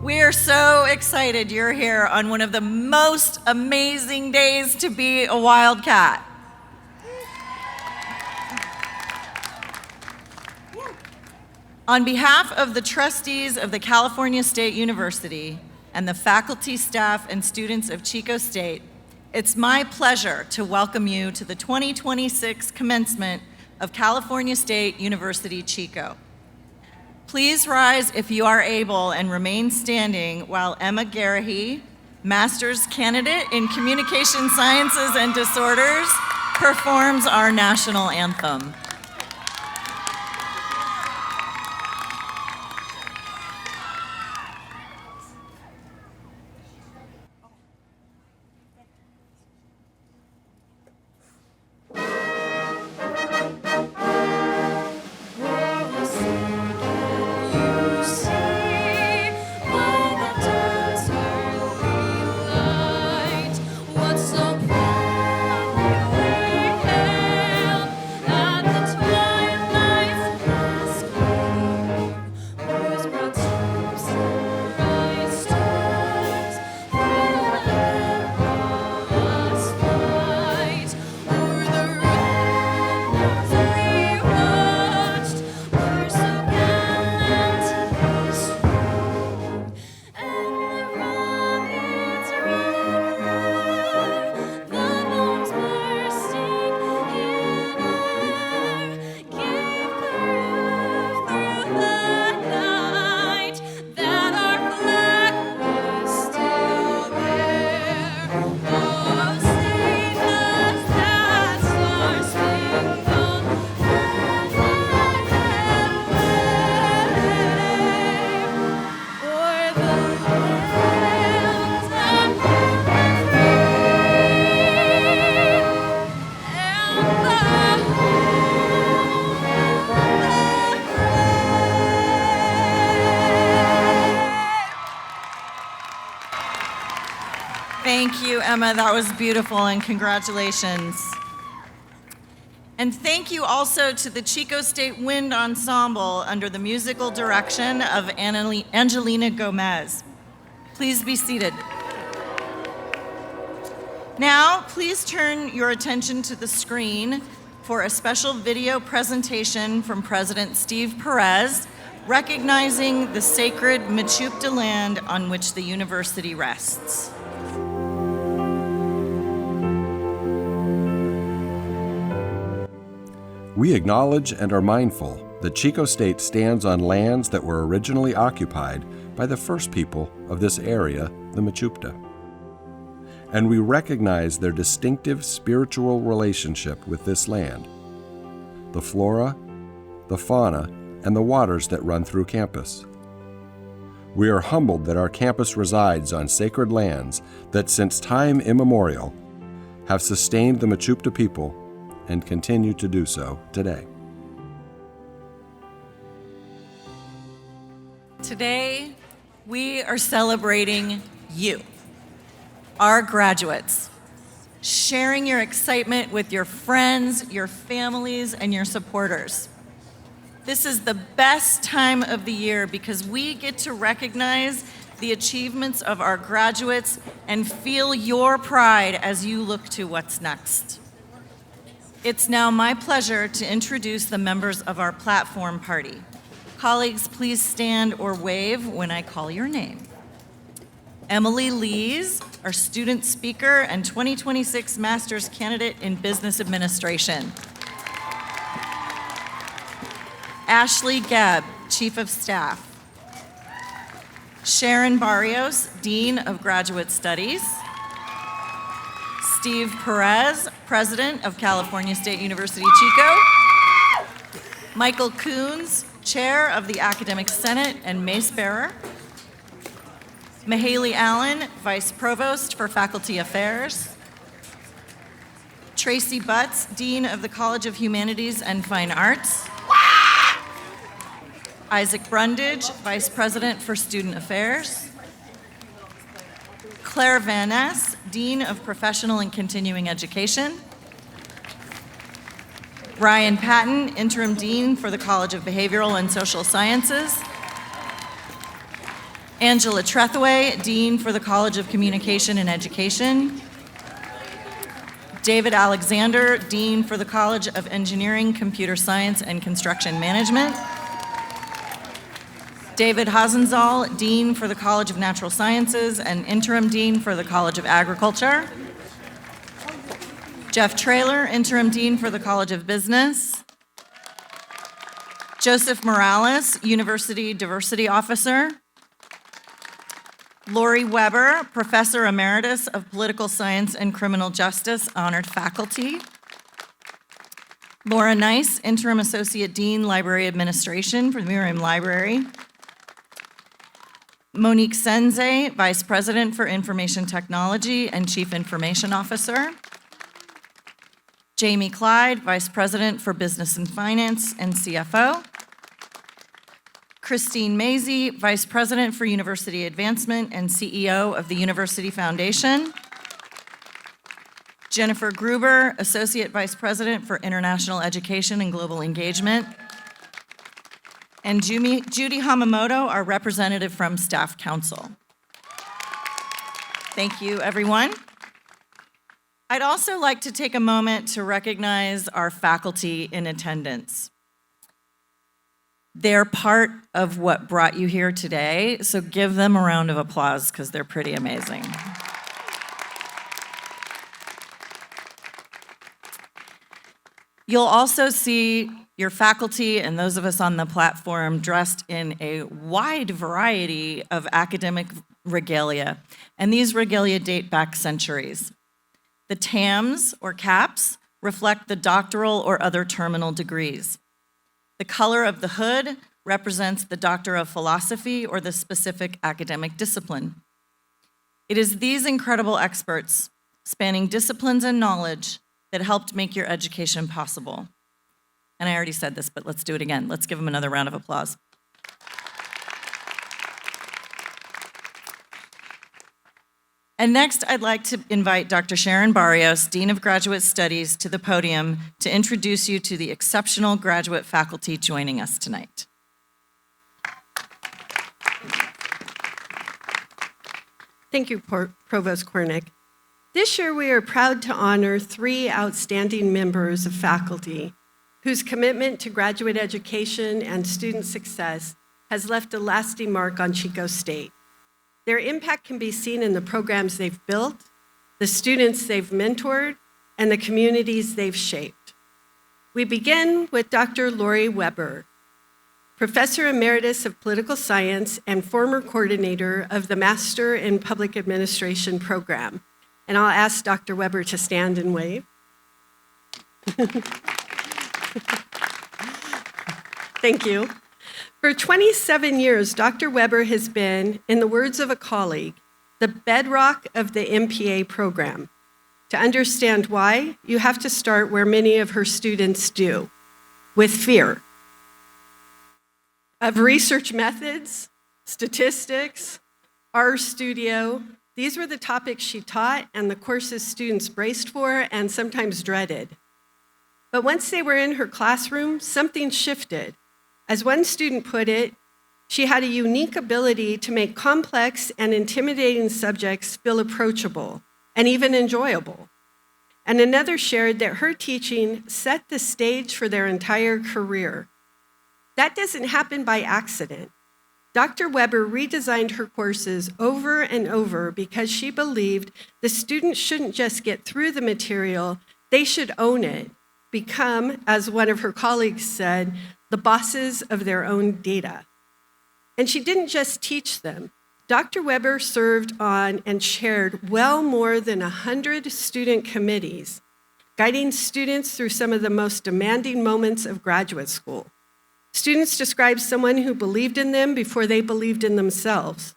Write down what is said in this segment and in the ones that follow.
We are so excited you're here on one of the most amazing days to be a Wildcat. On behalf of the trustees of the California State University and the faculty, staff, and students of Chico State, it's my pleasure to welcome you to the 2026 commencement of California State University, Chico. Please rise if you are able and remain standing while Emma Garahy, master's candidate in Communication Sciences and Disorders, performs our national anthem. Thank you, Emma. That was beautiful, and congratulations. And thank you also to the Chico State Wind Ensemble under the musical direction of Angelina Gomez. Please be seated. Now, please turn your attention to the screen for a special video presentation from President Steve Perez, recognizing the sacred Mechoopda land on which the university rests. We acknowledge and are mindful that Chico State stands on lands that were originally occupied by the first people of this area, the Mechoopda. And we recognize their distinctive spiritual relationship with this land, the flora, the fauna, and the waters that run through campus. We are humbled that our campus resides on sacred lands that since time immemorial have sustained the Mechoopda people and continue to do so today. Today, we are celebrating you, our graduates, sharing your excitement with your friends, your families, and your supporters. This is the best time of the year because we get to recognize the achievements of our graduates and feel your pride as you look to what's next. It's now my pleasure to introduce the members of our platform party. Colleagues, please stand or wave when I call your name. Emily Lees, our student speaker and 2026 master's candidate in business administration. Ashley Gebb, chief of staff. Sharon Barrios, dean of graduate studies. Steve Perez, president of California State University, Chico. Michael Coons, chair of the Academic Senate and mace bearer. Mahaley Allen, vice provost for faculty affairs. Tracy Butts, dean of the College of Humanities and Fine Arts. Isaac Brundage, vice president for student affairs. Claire Van Ness, dean of professional and continuing education. Ryan Patton, Interim Dean for the College of Behavioral and Social Sciences. Angela Trethewey, Dean for the College of Communication and Education. David Alexander, Dean for the College of Engineering, Computer Science, and Construction Management. David Hasenzal, Dean for the College of Natural Sciences and Interim Dean for the College of Agriculture. Jeff Traylor, Interim Dean for the College of Business. Joseph Morales, University Diversity Officer. Lori Weber, Professor Emeritus of Political Science and Criminal Justice, Honored Faculty. Laura Nice, Interim Associate Dean, Library Administration for the Miriam Library. Monique Senze, Vice President for Information Technology and Chief Information Officer. Jamie Clyde, Vice President for Business and Finance and CFO. Christine Mazie, Vice President for University Advancement and CEO of the University Foundation. Jennifer Gruber, Associate Vice President for International Education and Global Engagement. And Judy Hamamoto, our representative from Staff Council. Thank you, everyone. I'd also like to take a moment to recognize our faculty in attendance. They're part of what brought you here today, so give them a round of applause because they're pretty amazing. You'll also see your faculty and those of us on the platform dressed in a wide variety of academic regalia, and these regalia date back centuries. The TAMs, or caps, reflect the doctoral or other terminal degrees. The color of the hood represents the Doctor of Philosophy or the specific academic discipline. It is these incredible experts, spanning disciplines and knowledge, that helped make your education possible. And I already said this, but let's do it again. Let's give them another round of applause. And next, I'd like to invite Dr. Sharon Barrios, Dean of Graduate Studies, to the podium to introduce you to the exceptional graduate faculty joining us tonight. Thank you, Provost Kornick. This year, we are proud to honor 3 outstanding members of faculty whose commitment to graduate education and student success has left a lasting mark on Chico State. Their impact can be seen in the programs they've built, the students they've mentored, and the communities they've shaped. We begin with Dr. Lori Weber, Professor Emeritus of Political Science and former coordinator of the Master in Public Administration program. And I'll ask Dr. Weber to stand and wave. Thank you. For 27 years, Dr. Weber has been, in the words of a colleague, the bedrock of the MPA program. To understand why, you have to start where many of her students do, with fear. Of research methods, statistics, RStudio, these were the topics she taught and the courses students braced for and sometimes dreaded. But once they were in her classroom, something shifted. As one student put it, she had a unique ability to make complex and intimidating subjects feel approachable and even enjoyable. And another shared that her teaching set the stage for their entire career. That doesn't happen by accident. Dr. Weber redesigned her courses over and over because she believed the students shouldn't just get through the material, they should own it, become, as one of her colleagues said, the bosses of their own data. And she didn't just teach them. Dr. Weber served on and chaired well more than 100 student committees, guiding students through some of the most demanding moments of graduate school. Students described someone who believed in them before they believed in themselves.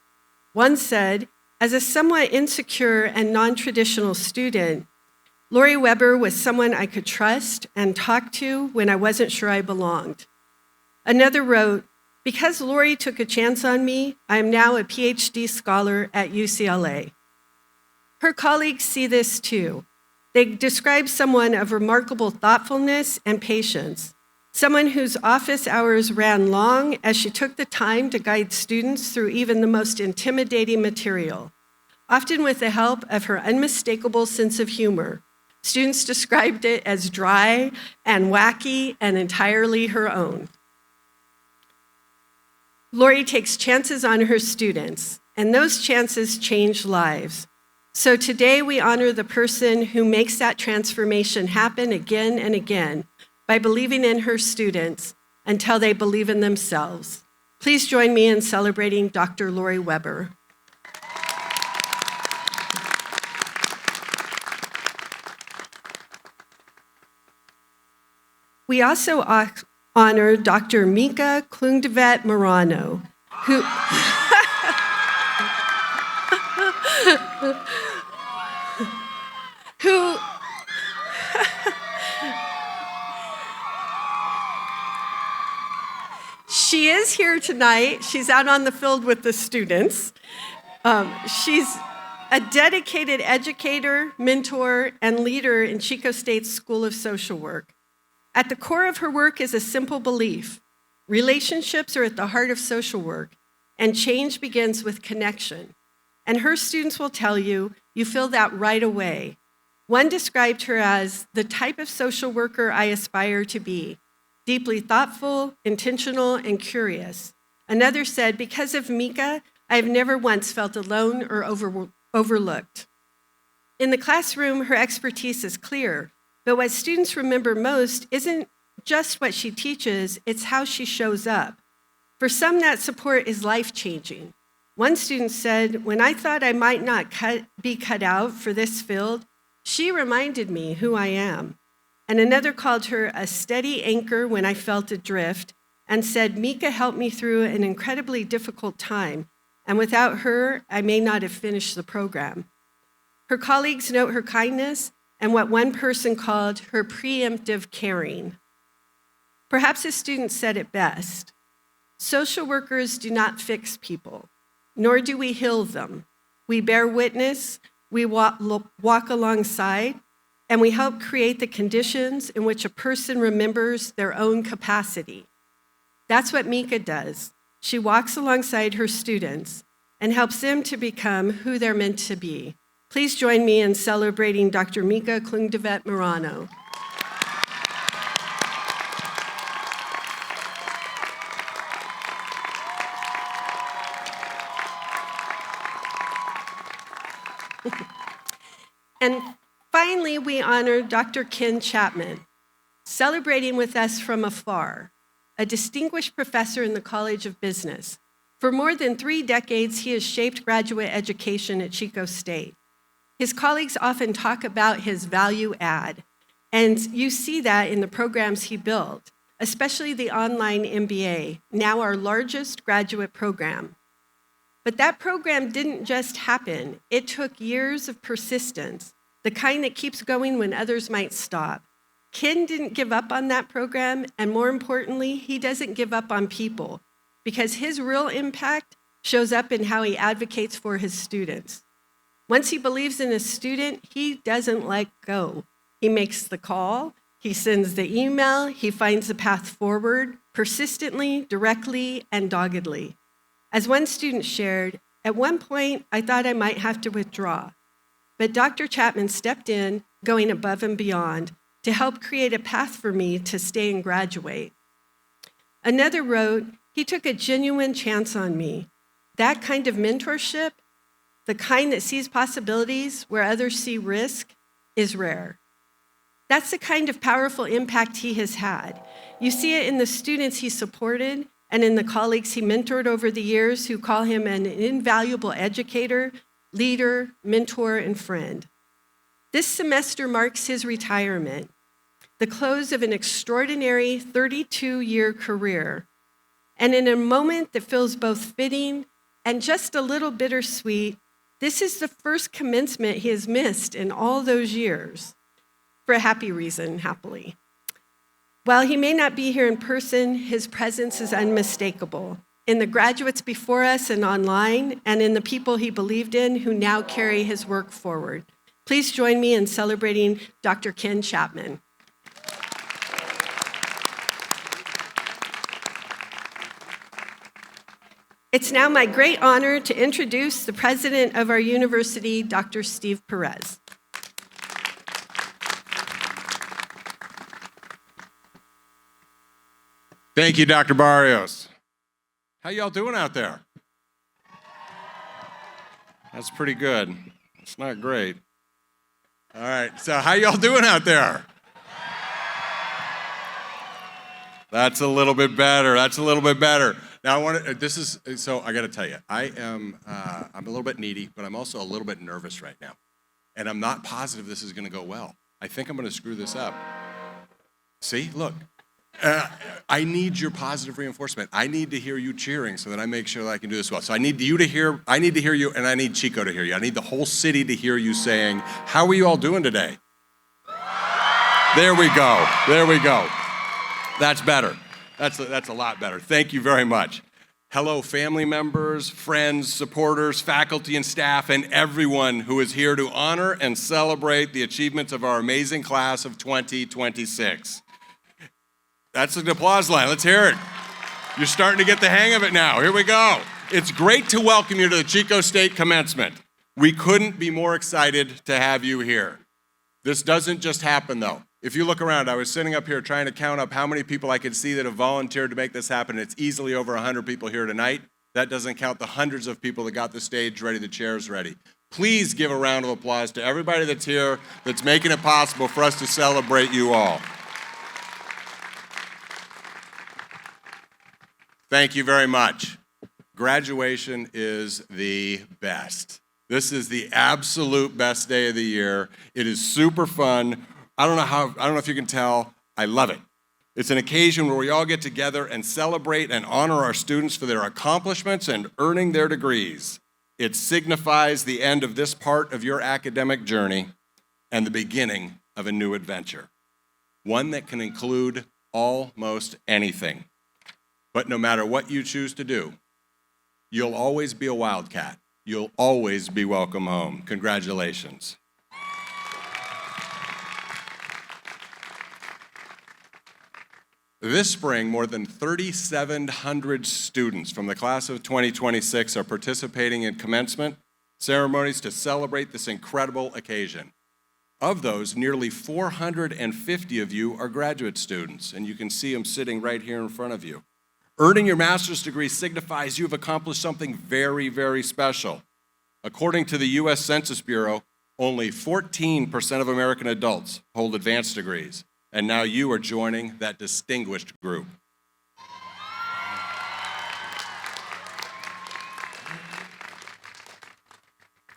One said, as a somewhat insecure and non-traditional student, Lori Weber was someone I could trust and talk to when I wasn't sure I belonged. Another wrote, because Lori took a chance on me, I am now a PhD scholar at UCLA. Her colleagues see this too. They describe someone of remarkable thoughtfulness and patience, someone whose office hours ran long as she took the time to guide students through even the most intimidating material, often with the help of her unmistakable sense of humor. Students described it as dry and wacky and entirely her own. Lori takes chances on her students, and those chances change lives. So today we honor the person who makes that transformation happen again and again by believing in her students until they believe in themselves. Please join me in celebrating Dr. Lori Weber. We also honor Dr. Mika Klungdevet Morano, who she is here tonight. She's out on the field with the students. She's a dedicated educator, mentor, and leader in Chico State's School of Social Work. At the core of her work is a simple belief: relationships are at the heart of social work, and change begins with connection. And her students will tell you, you feel that right away. One described her as the type of social worker I aspire to be, deeply thoughtful, intentional, and curious. Another said, because of Mika, I have never once felt alone or overlooked. In the classroom, her expertise is clear, but what students remember most isn't just what she teaches, it's how she shows up. For some, that support is life-changing. One student said, when I thought I might not be cut out for this field, she reminded me who I am. And another called her a steady anchor when I felt adrift, and said, Mika helped me through an incredibly difficult time, and without her, I may not have finished the program. Her colleagues note her kindness and what one person called her preemptive caring. Perhaps a student said it best: social workers do not fix people, nor do we heal them. We bear witness, we walk alongside, and we help create the conditions in which a person remembers their own capacity. That's what Mika does. She walks alongside her students and helps them to become who they're meant to be. Please join me in celebrating Dr. Mika Klungdevet Morano. And finally, we honor Dr. Ken Chapman, celebrating with us from afar, a distinguished professor in the College of Business. For more than 3 decades, he has shaped graduate education at Chico State. His colleagues often talk about his value add, and you see that in the programs he built, especially the online MBA, now our largest graduate program. But that program didn't just happen. It took years of persistence, the kind that keeps going when others might stop. Ken didn't give up on that program, and more importantly, he doesn't give up on people, because his real impact shows up in how he advocates for his students. Once he believes in a student, he doesn't let go. He makes the call, he sends the email, he finds the path forward, persistently, directly, and doggedly. As one student shared, at one point, I thought I might have to withdraw, but Dr. Chapman stepped in, going above and beyond, to help create a path for me to stay and graduate. Another wrote, he took a genuine chance on me. That kind of mentorship, the kind that sees possibilities where others see risk, is rare. That's the kind of powerful impact he has had. You see it in the students he supported and in the colleagues he mentored over the years who call him an invaluable educator, leader, mentor, and friend. This semester marks his retirement, the close of an extraordinary 32-year career. And in a moment that feels both fitting and just a little bittersweet, this is the first commencement he has missed in all those years, for a happy reason, happily. While he may not be here in person, his presence is unmistakable in the graduates before us and online, and in the people he believed in who now carry his work forward. Please join me in celebrating Dr. Ken Chapman. It's now my great honor to introduce the president of our university, Dr. Steve Perez. Thank you, Dr. Barrios. How y'all doing out there? That's pretty good. It's not great. All right, so how y'all doing out there? That's a little bit better. That's a little bit better. Now I want to. So I got to tell you, I'm a little bit needy, but I'm also a little bit nervous right now, and I'm not positive this is going to go well. I think I'm going to screw this up. See, look. I need your positive reinforcement. I need to hear you cheering so that I make sure that I can do this well. So I need you to hear, I need to hear you, and I need Chico to hear you. I need the whole city to hear you saying, how are you all doing today? There we go. There we go. That's better. That's a lot better. Thank you very much. Hello, family members, friends, supporters, faculty and staff, and everyone who is here to honor and celebrate the achievements of our amazing class of 2026. That's an applause line. Let's hear it. You're starting to get the hang of it now. Here we go. It's great to welcome you to the Chico State Commencement. We couldn't be more excited to have you here. This doesn't just happen, though. If you look around, I was sitting up here trying to count up how many people I could see that have volunteered to make this happen. It's easily over 100 people here tonight. That doesn't count the hundreds of people that got the stage ready, the chairs ready. Please give a round of applause to everybody that's here, that's making it possible for us to celebrate you all. Thank you very much. Graduation is the best. This is the absolute best day of the year. It is super fun. I don't know if you can tell, I love it. It's an occasion where we all get together and celebrate and honor our students for their accomplishments and earning their degrees. It signifies the end of this part of your academic journey and the beginning of a new adventure. One that can include almost anything. But no matter what you choose to do, you'll always be a Wildcat. You'll always be welcome home. Congratulations. This spring, more than 3,700 students from the class of 2026 are participating in commencement ceremonies to celebrate this incredible occasion. Of those, nearly 450 of you are graduate students, and you can see them sitting right here in front of you. Earning your master's degree signifies you have accomplished something very, very special. According to the U.S. Census Bureau, only 14% of American adults hold advanced degrees, and now you are joining that distinguished group.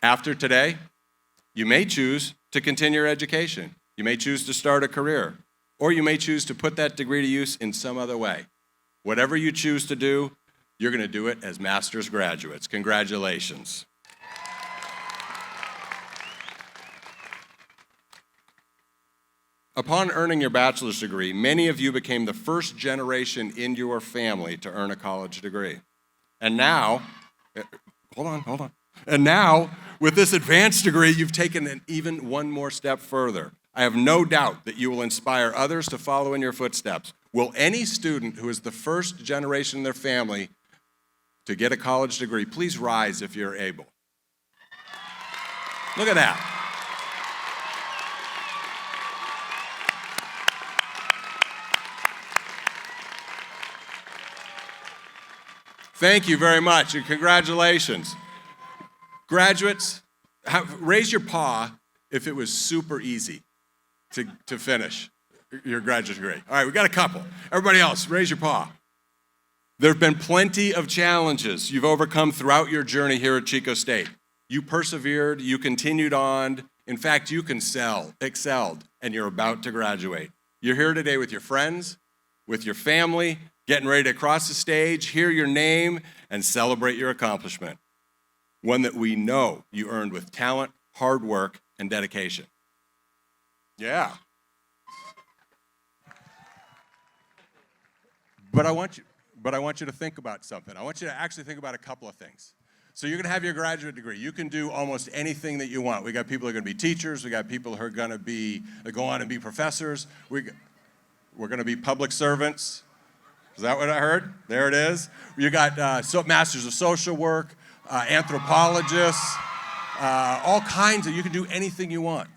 After today, you may choose to continue your education. You may choose to start a career, or you may choose to put that degree to use in some other way. Whatever you choose to do, you're going to do it as master's graduates. Congratulations. Upon earning your bachelor's degree, many of you became the first generation in your family to earn a college degree. And now, hold on. And now, with this advanced degree, you've taken it even one more step further. I have no doubt that you will inspire others to follow in your footsteps. Will any student who is the first generation in their family to get a college degree, please rise if you're able. Look at that. Thank you very much, and congratulations. Graduates, raise your paw if it was super easy to finish your graduate degree. All right, we got a couple. Everybody else, raise your paw. There have been plenty of challenges you've overcome throughout your journey here at Chico State. You persevered, you continued on. In fact, you excelled, and you're about to graduate. You're here today with your friends, with your family, getting ready to cross the stage, hear your name, and celebrate your accomplishment. One that we know you earned with talent, hard work, and dedication. Yeah. But I want you to think about something. I want you to actually think about a couple of things. So you're going to have your graduate degree. You can do almost anything that you want. We got people who are going to be teachers. We got people who are going to go on and be professors. We're going to be public servants. Is that what I heard? There it is. You got masters of social work, anthropologists, all kinds of. You can do anything you want.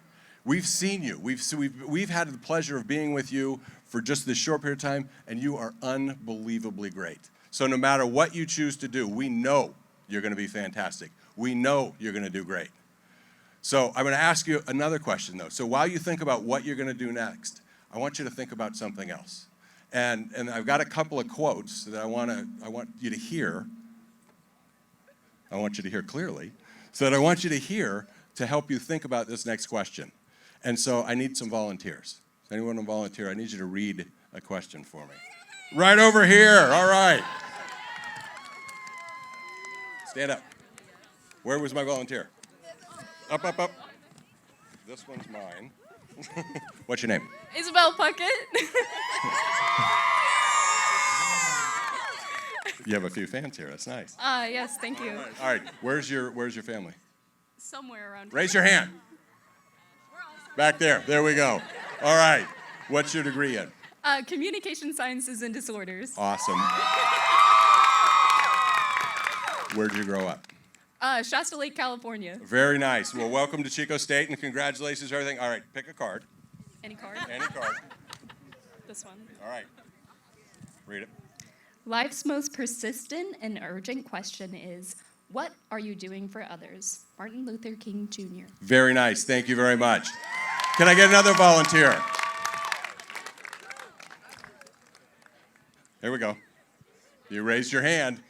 We've seen you. We've had the pleasure of being with you for just this short period of time, and you are unbelievably great. So no matter what you choose to do, we know you're going to be fantastic. We know you're going to do great. So I'm going to ask you another question, though. So while you think about what you're going to do next, I want you to think about something else. And I've got a couple of quotes that I want you to hear. I want you to hear clearly. So that I want you to hear to help you think about this next question. And so I need some volunteers. Anyone want to volunteer? I need you to read a question for me. Right over here. All right. Stand up. Where was my volunteer? Up, up, up. This one's mine. What's your name? Isabel Puckett. You have a few fans here. That's nice. Yes, thank you. All right. Where's your family? Somewhere around Raise your hand. Back there. There we go. All right. What's your degree in? Communication Sciences and Disorders. Awesome. Where'd you grow up? Shasta Lake, California. Very nice. Well, welcome to Chico State, and congratulations for everything. All right, pick a card. Any card? Any card. This one. All right. Read it. Life's most persistent and urgent question is, what are you doing for others? Martin Luther King Jr. Very nice. Thank you very much. Can I get another volunteer? Here we go. You raised your hand.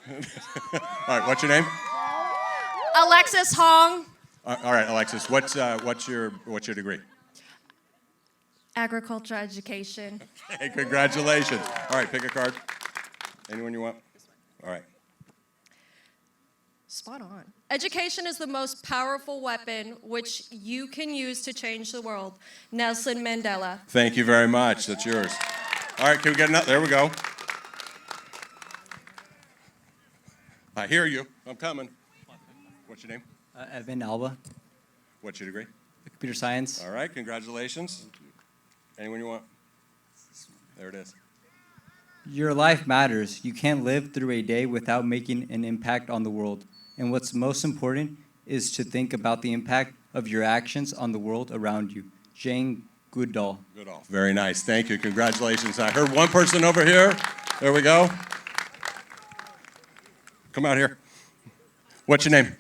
All right, what's your name? Alexis Hong. All right, Alexis, what's your degree? Agriculture education. Hey, congratulations. All right, pick a card. Anyone you want? All right. Spot on. Education is the most powerful weapon which you can use to change the world. Nelson Mandela. Thank you very much. That's yours. All right, can we get another? There we go. I hear you. I'm coming. What's your name? Evan Alba, What's your degree? computer science. All right, congratulations. Anyone you want? There it is. Your life matters. You can't live through a day without making an impact on the world. And what's most important is to think about the impact of your actions on the world around you. Jane Goodall. Goodall. Very nice. Thank you. Congratulations. I heard one person over here. There we go. Come out here. What's your name?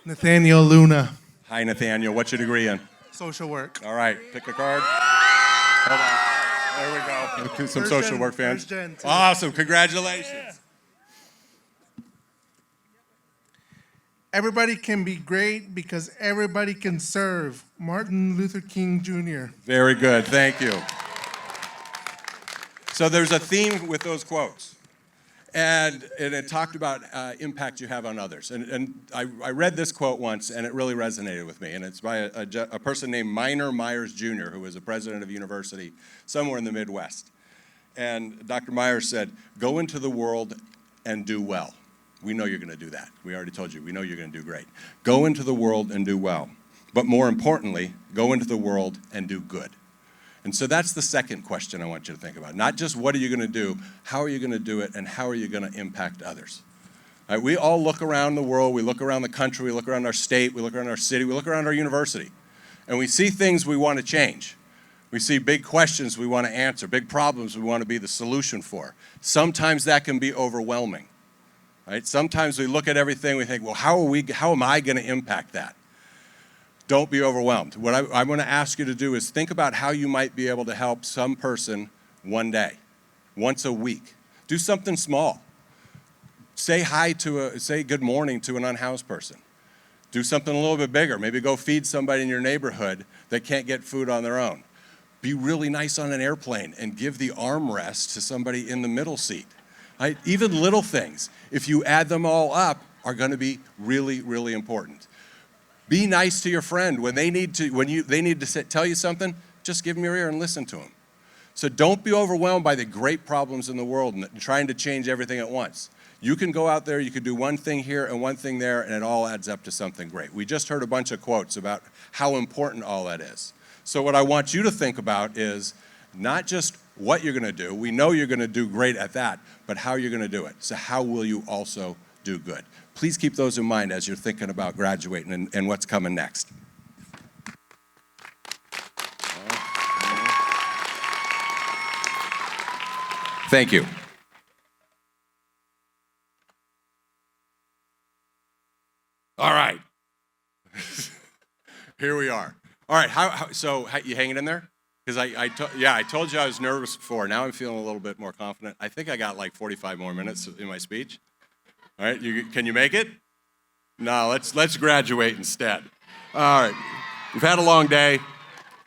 Nathaniel Luna, Hi, Nathaniel. What's your degree in? social work. All right, pick a card. Hold on. There we go. Some First social gen- work fans. first gen, too. Awesome. Congratulations. Everybody can be great because everybody can serve. Martin Luther King Jr. Very good. Thank you. So there's a theme with those quotes. And it talked about impact you have on others. And I read this quote once, and it really resonated with me. And it's by a person named Minor Myers Jr., who was a president of a university somewhere in the Midwest. And Dr. Myers said, "Go into the world and do well." We know you're going to do that. We already told you. We know you're going to do great. Go into the world and do well. But more importantly, go into the world and do good. And so that's the second question I want you to think about. Not just what are you going to do, how are you going to do it, and how are you going to impact others? All right, we all look around the world, we look around the country, we look around our state, we look around our city, we look around our university, and we see things we want to change. We see big questions we want to answer, big problems we want to be the solution for. Sometimes that can be overwhelming. Right? Sometimes we look at everything, we think, well, how am I going to impact that? Don't be overwhelmed. What I want to ask you to do is think about how you might be able to help some person one day, once a week. Do something small. Say good morning to an unhoused person. Do something a little bit bigger. Maybe go feed somebody in your neighborhood that can't get food on their own. Be really nice on an airplane and give the armrest to somebody in the middle seat. Right? Even little things, if you add them all up, are going to be really, really important. Be nice to your friend when they need to tell you something. Just give them your ear and listen to them. So don't be overwhelmed by the great problems in the world and trying to change everything at once. You can go out there, you could do one thing here and one thing there, and it all adds up to something great. We just heard a bunch of quotes about how important all that is. So what I want you to think about is not just what you're going to do. We know you're going to do great at that, but how you're going to do it. So how will you also do good? Please keep those in mind as you're thinking about graduating and what's coming next. Thank you. All right. Here we are. All right, so you hanging in there? Because I told you I was nervous before. Now I'm feeling a little bit more confident. I think I got like 45 more minutes in my speech. All right, can you make it? No, let's graduate instead. All right, we've had a long day,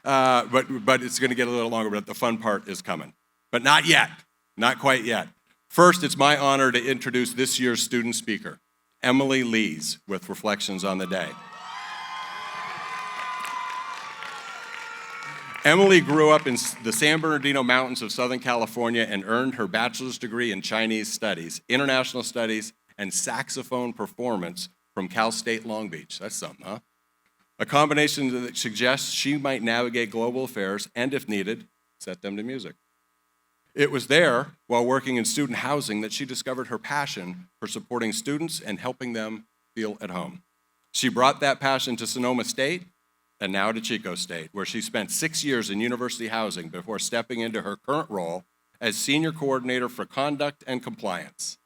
but it's going to get a little longer, but the fun part is coming. But not yet, not quite yet. First, it's my honor to introduce this year's student speaker, Emily Lees, with Reflections on the Day. Emily grew up in the San Bernardino Mountains of Southern California and earned her bachelor's degree in Chinese studies, international studies, and saxophone performance from Cal State Long Beach. That's something, huh? A combination that suggests she might navigate global affairs and, if needed, set them to music. It was there, while working in student housing, that she discovered her passion for supporting students and helping them feel at home. She brought that passion to Sonoma State and now to Chico State, where she spent 6 years in university housing before stepping into her current role as Senior Coordinator for Conduct and Compliance.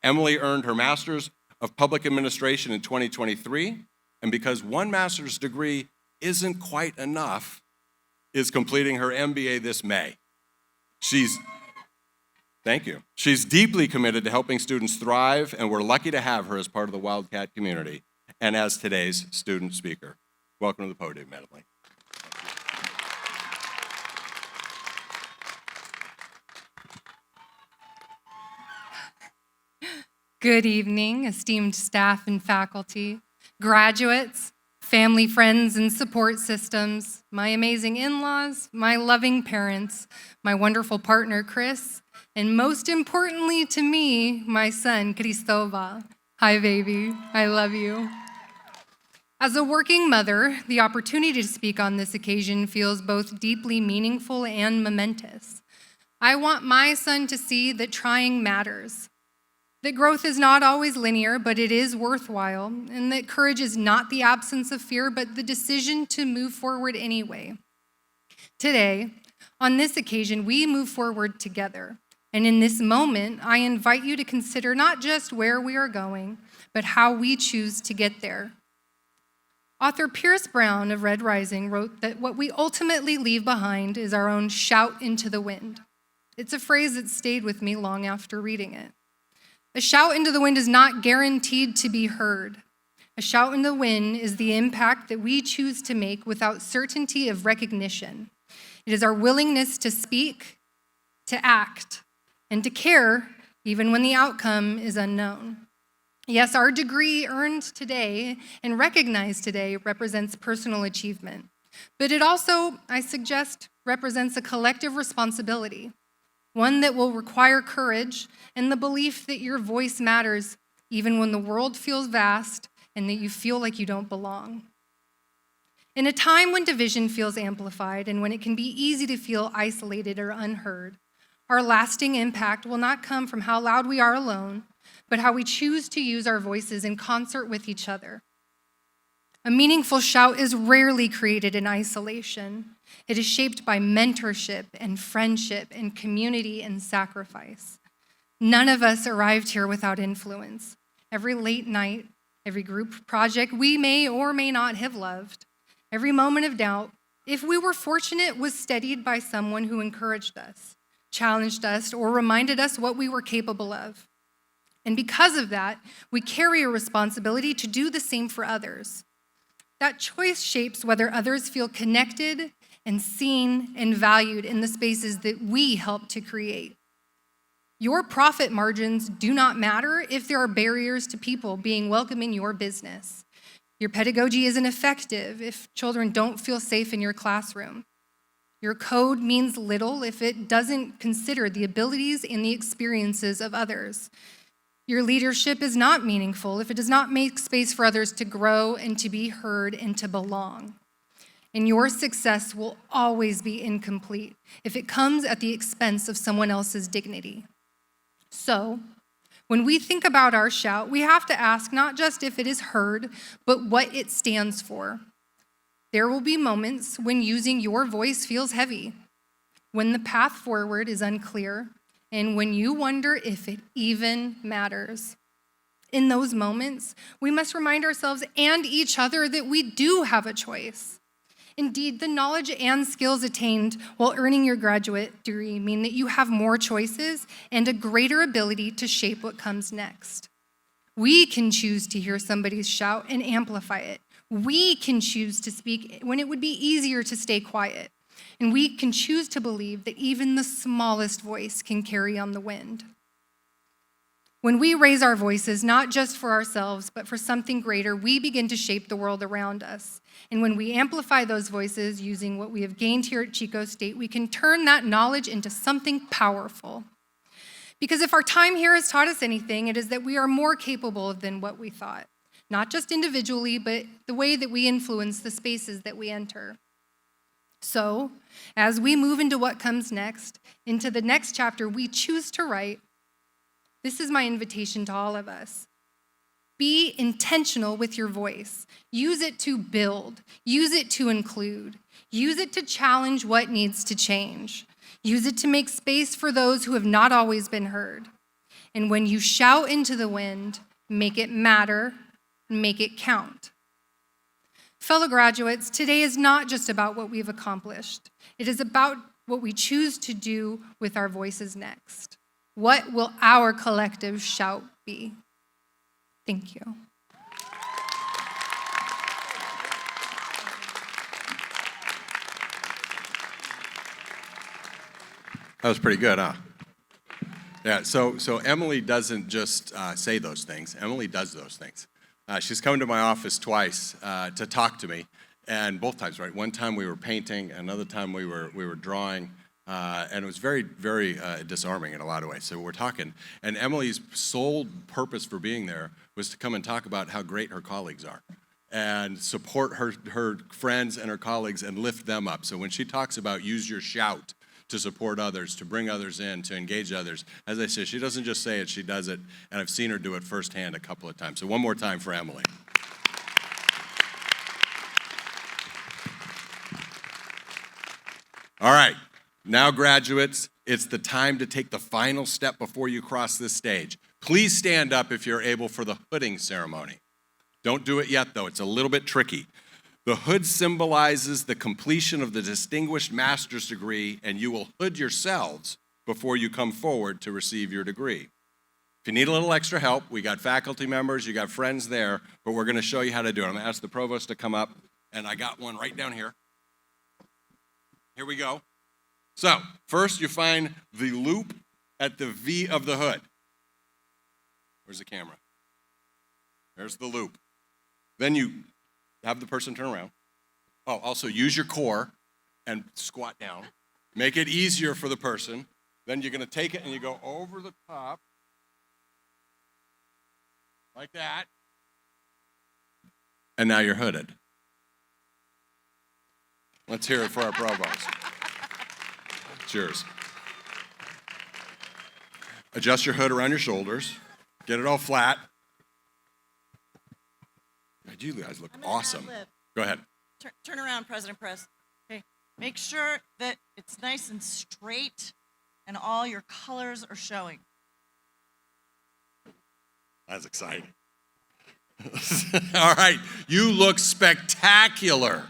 Emily earned her Master's of Public Administration in 2023, and because one master's degree isn't quite enough, is completing her MBA this May. Thank you. She's deeply committed to helping students thrive, and we're lucky to have her as part of the Wildcat community and as today's student speaker. Welcome to the podium, Emily. Good evening, esteemed staff and faculty, graduates, family, friends, and support systems, my amazing in-laws, my loving parents, my wonderful partner, Chris, and most importantly to me, my son, Cristobal. Hi, baby. I love you. As a working mother, the opportunity to speak on this occasion feels both deeply meaningful and momentous. I want my son to see that trying matters, that growth is not always linear, but it is worthwhile, and that courage is not the absence of fear, but the decision to move forward anyway. Today, on this occasion, we move forward together. And in this moment, I invite you to consider not just where we are going, but how we choose to get there. Author Pierce Brown of Red Rising wrote that what we ultimately leave behind is our own shout into the wind. It's a phrase that stayed with me long after reading it. A shout into the wind is not guaranteed to be heard. A shout in the wind is the impact that we choose to make without certainty of recognition. It is our willingness to speak, to act, and to care even when the outcome is unknown. Yes, our degree earned today and recognized today represents personal achievement, but it also, I suggest, represents a collective responsibility, one that will require courage and the belief that your voice matters even when the world feels vast and that you feel like you don't belong. In a time when division feels amplified and when it can be easy to feel isolated or unheard, our lasting impact will not come from how loud we are alone, but how we choose to use our voices in concert with each other. A meaningful shout is rarely created in isolation. It is shaped by mentorship and friendship and community and sacrifice. None of us arrived here without influence. Every late night, every group project we may or may not have loved, every moment of doubt, if we were fortunate, was steadied by someone who encouraged us, challenged us, or reminded us what we were capable of. And because of that, we carry a responsibility to do the same for others. That choice shapes whether others feel connected and seen and valued in the spaces that we help to create. Your profit margins do not matter if there are barriers to people being welcome in your business. Your pedagogy isn't effective if children don't feel safe in your classroom. Your code means little if it doesn't consider the abilities and the experiences of others. Your leadership is not meaningful if it does not make space for others to grow and to be heard and to belong. And your success will always be incomplete if it comes at the expense of someone else's dignity. So, when we think about our shout, we have to ask not just if it is heard, but what it stands for. There will be moments when using your voice feels heavy, when the path forward is unclear, and when you wonder if it even matters. In those moments, we must remind ourselves and each other that we do have a choice. Indeed, the knowledge and skills attained while earning your graduate degree mean that you have more choices and a greater ability to shape what comes next. We can choose to hear somebody's shout and amplify it. We can choose to speak when it would be easier to stay quiet. And we can choose to believe that even the smallest voice can carry on the wind. When we raise our voices, not just for ourselves, but for something greater, we begin to shape the world around us. And when we amplify those voices using what we have gained here at Chico State, we can turn that knowledge into something powerful. Because if our time here has taught us anything, it is that we are more capable than what we thought. Not just individually, but the way that we influence the spaces that we enter. So, as we move into what comes next, into the next chapter we choose to write, this is my invitation to all of us. Be intentional with your voice. Use it to build. Use it to include. Use it to challenge what needs to change. Use it to make space for those who have not always been heard. And when you shout into the wind, make it matter, make it count. Fellow graduates, today is not just about what we've accomplished. It is about what we choose to do with our voices next. What will our collective shout be? Thank you. That was pretty good, huh? Yeah, so Emily doesn't just say those things. Emily does those things. She's come to my office twice to talk to me, and both times, right? One time we were painting, another time we were drawing, and it was very, very disarming in a lot of ways. So we're talking, and Emily's sole purpose for being there was to come and talk about how great her colleagues are, and support her friends and her colleagues and lift them up. So when she talks about use your shout to support others, to bring others in, to engage others. As I said, she doesn't just say it, she does it, and I've seen her do it firsthand a couple of times. So one more time for Emily. All right, now graduates, it's the time to take the final step before you cross this stage. Please stand up if you're able for the hooding ceremony. Don't do it yet, though, it's a little bit tricky. The hood symbolizes the completion of the distinguished master's degree, and you will hood yourselves before you come forward to receive your degree. If you need a little extra help, we got faculty members, you got friends there, but we're gonna show you how to do it. I'm gonna ask the provost to come up, and I got one right down here. Here we go. So, first you find the loop at the V of the hood. Where's the camera? There's the loop. Then you have the person turn around. Oh, also use your core and squat down. Make it easier for the person. Then you're gonna take it and you go over the top, like that. And now you're hooded. Let's hear it for our provost. It's yours. Adjust your hood around your shoulders. Get it all flat. God, you guys look awesome. Go ahead. Turn around, President Press. Okay. Make sure that it's nice and straight and all your colors are showing. That's exciting. All right, you look spectacular.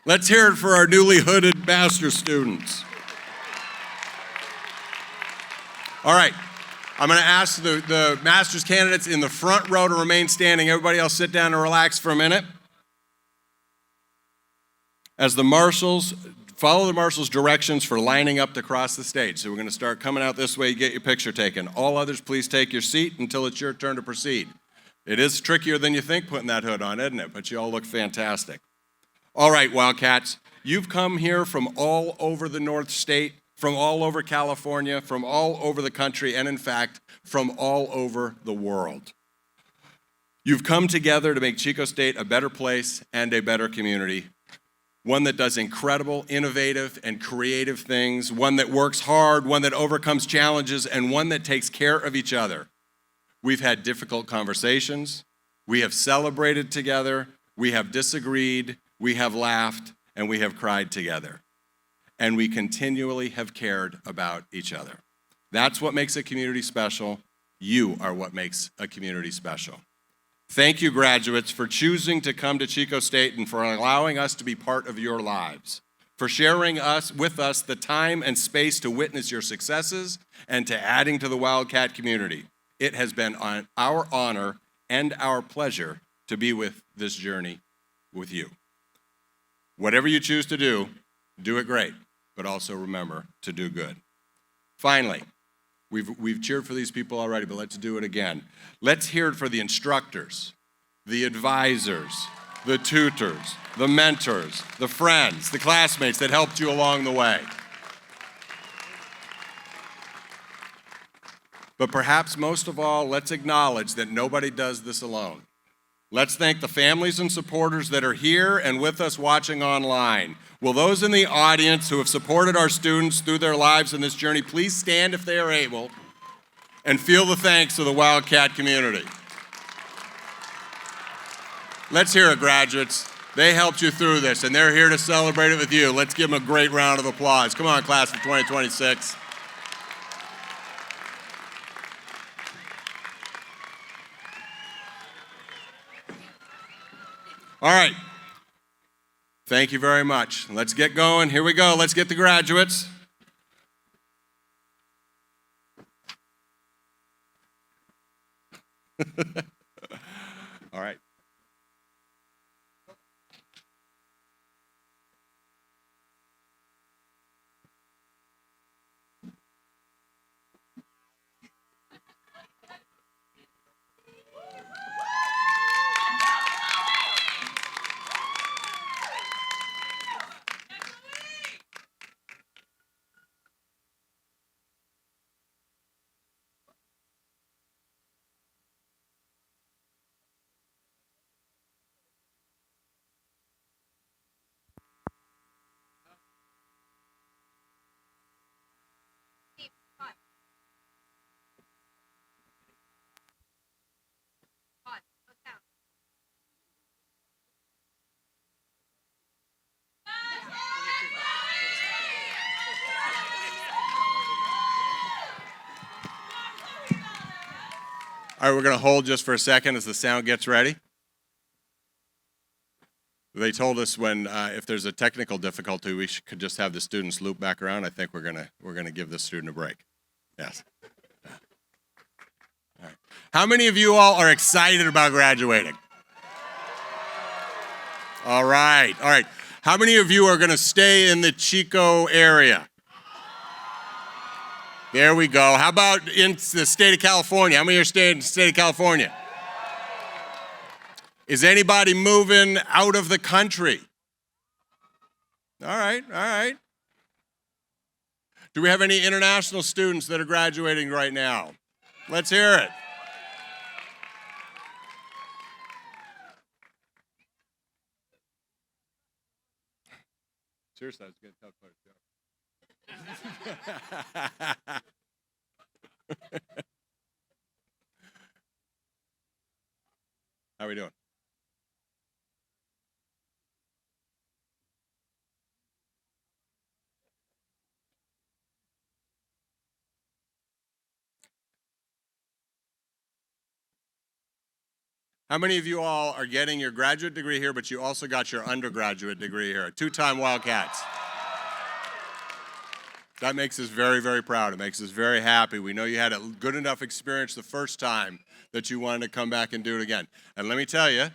Let's hear it for our newly hooded master's students. All right, I'm gonna ask the master's candidates in the front row to remain standing. Everybody else sit down and relax for a minute. As the marshals, follow the marshal's directions for lining up to cross the stage. So we're gonna start coming out this way, get your picture taken. All others, please take your seat until it's your turn to proceed. It is trickier than you think putting that hood on, isn't it? But you all look fantastic. All right, Wildcats, you've come here from all over the North State from all over California, from all over the country, and in fact, from all over the world. You've come together to make Chico State a better place and a better community, one that does incredible, innovative, and creative things, one that works hard, one that overcomes challenges, and one that takes care of each other. We've had difficult conversations, we have celebrated together, we have disagreed, we have laughed, and we have cried together. And we continually have cared about each other. That's what makes a community special. You are what makes a community special. Thank you, graduates, for choosing to come to Chico State and for allowing us to be part of your lives, for sharing with us the time and space to witness your successes and to adding to the Wildcat community. It has been our honor and our pleasure to be with this journey with you. Whatever you choose to do it great, but also remember to do good. Finally, we've cheered for these people already, but let's do it again. Let's hear it for the instructors, the advisors, the tutors, the mentors, the friends, the classmates that helped you along the way. But perhaps most of all, let's acknowledge that nobody does this alone. Let's thank the families and supporters that are here and with us watching online. Will those in the audience who have supported our students through their lives in this journey please stand if they are able and feel the thanks of the Wildcat community. Let's hear it, graduates. They helped you through this, and they're here to celebrate it with you. Let's give them a great round of applause. Come on, class of 2026. All right. Thank you very much. Let's get going. Here we go. Let's get the graduates. All right. All right, we're going to hold just for a second as the sound gets ready. They told us when if there's a technical difficulty, we could just have the students loop back around. I think we're gonna give this student a break. Yes. All right. How many of you all are excited about graduating? All right. All right. How many of you are going to stay in the Chico area? There we go. How about in the state of California? How many are staying in the state of California? Is anybody moving out of the country? All right, all right. Do we have any international students that are graduating right now? Let's hear it. Seriously, I was going to tell quite a joke. How are we doing? How many of you all are getting your graduate degree here, but you also got your undergraduate degree here? Two-time Wildcats. That makes us very, very proud. It makes us very happy. We know you had a good enough experience the first time that you wanted to come back and do it again. And let me tell you,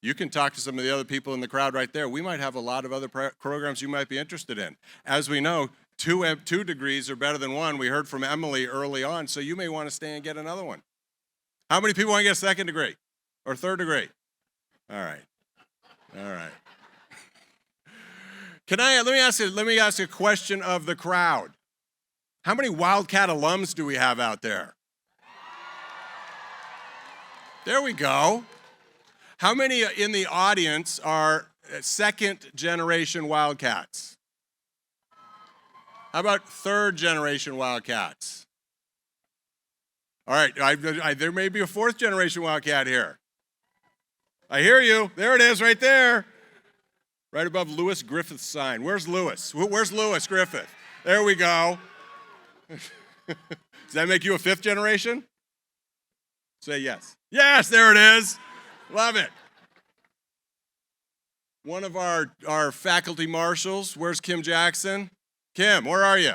you can talk to some of the other people in the crowd right there. We might have a lot of other programs you might be interested in. As we know, two degrees are better than one. We heard from Emily early on, so you may want to stay and get another one. How many people want to get a second degree or third degree? All right. All right. Let me ask you a question of the crowd. How many Wildcat alums do we have out there? There we go. How many in the audience are second generation Wildcats? How about third generation Wildcats? All right, there may be a fourth generation Wildcat here. I hear you. There it is right there. Right above Lewis Griffith's sign. Where's Lewis? Where's Lewis Griffith? There we go. Does that make you a fifth generation? Say yes. Yes, there it is. Love it. One of our faculty marshals, where's Kim Jackson? Kim, where are you?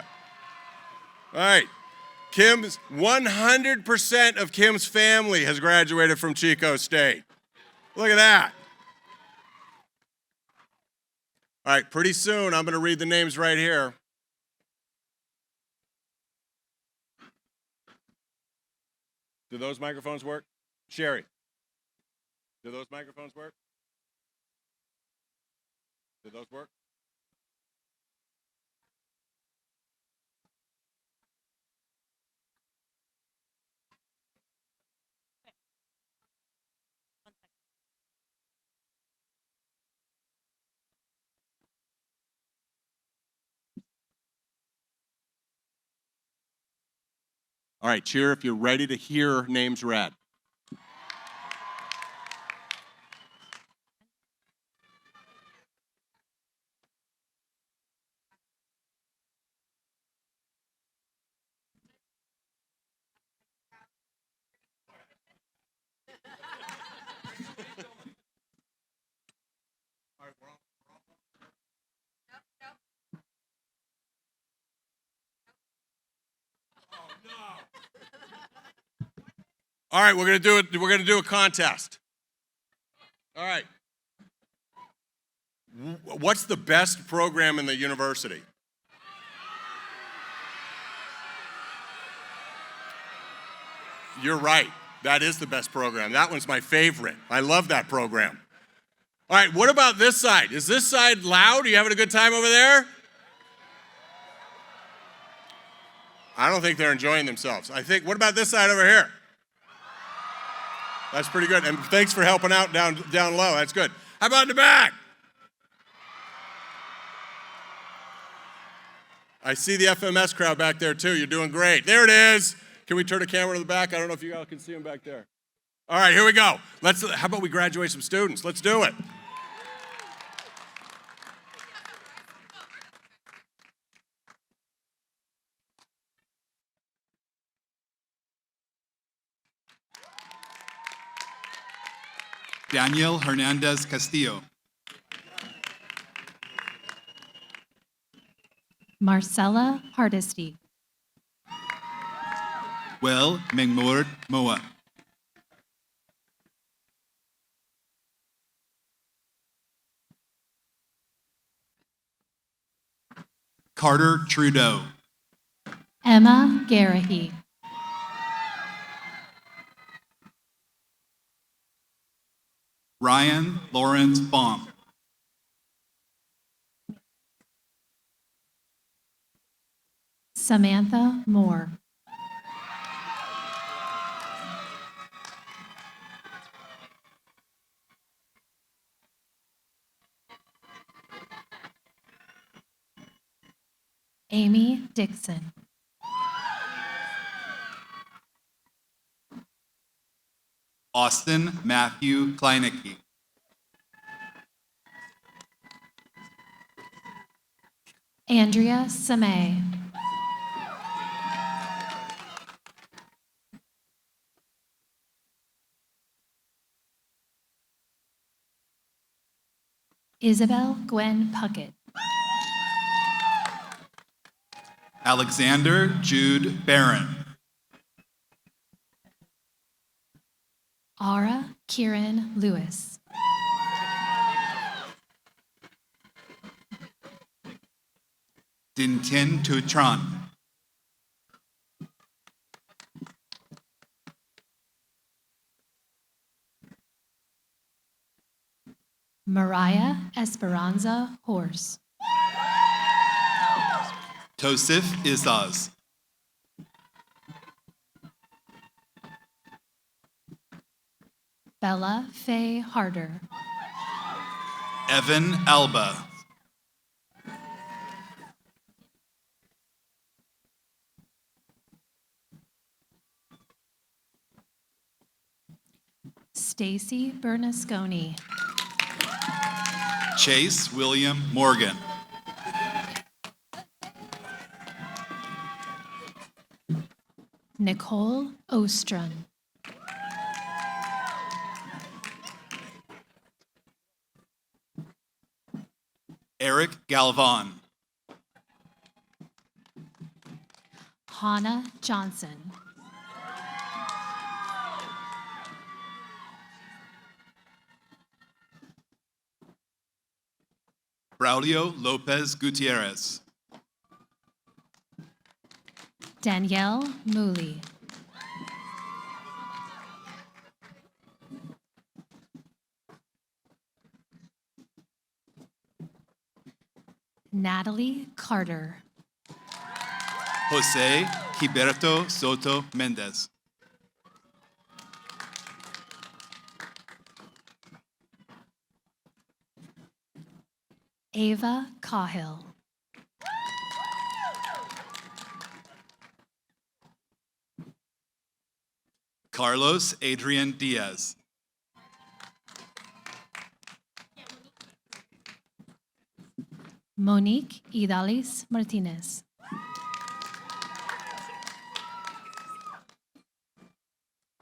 All right. 100% of Kim's family has graduated from Chico State. Look at that. All right, pretty soon I'm going to read the names right here. Do those microphones work? Sherry, do those microphones work? Do those work? All right, cheer if you're ready to hear names read. All right, we're gonna do it. We're gonna do a contest. All right. What's the best program in the university? You're right. That is the best program. That one's my favorite. I love that program. All right, what about this side? Is this side loud? Are you having a good time over there? I don't think they're enjoying themselves. What about this side over here? That's pretty good. And thanks for helping out down low. That's good. How about in the back? I see the FMS crowd back there too. You're doing great. There it is. Can we turn the camera to the back? I don't know if you all can see them back there. All right, here we go. How about we graduate some students? Let's do it. Daniel Hernandez Castillo. Marcella Hardesty. Will Mengmur Moa. Carter Trudeau. Emma Garahy. Ryan Lawrence Baum. Samantha Moore. Amy Dixon. Austin Matthew Kleinicke. Andrea Samay. Isabel Gwen Puckett. Alexander Jude Barron. Ara Kieran Lewis. Dintin Tutran. Mariah Esperanza Horse. Tosif Isaz. Bella Faye Harder. Evan Alba. Stacy Bernasconi. Chase William Morgan. Nicole Ostrom. Eric Galvan. Hannah Johnson. Braulio Lopez Gutierrez. Danielle Mooley. Natalie Carter. Jose Gilberto Soto Mendez. Ava Cahill. Carlos Adrian Diaz. Monique Idalis Martinez.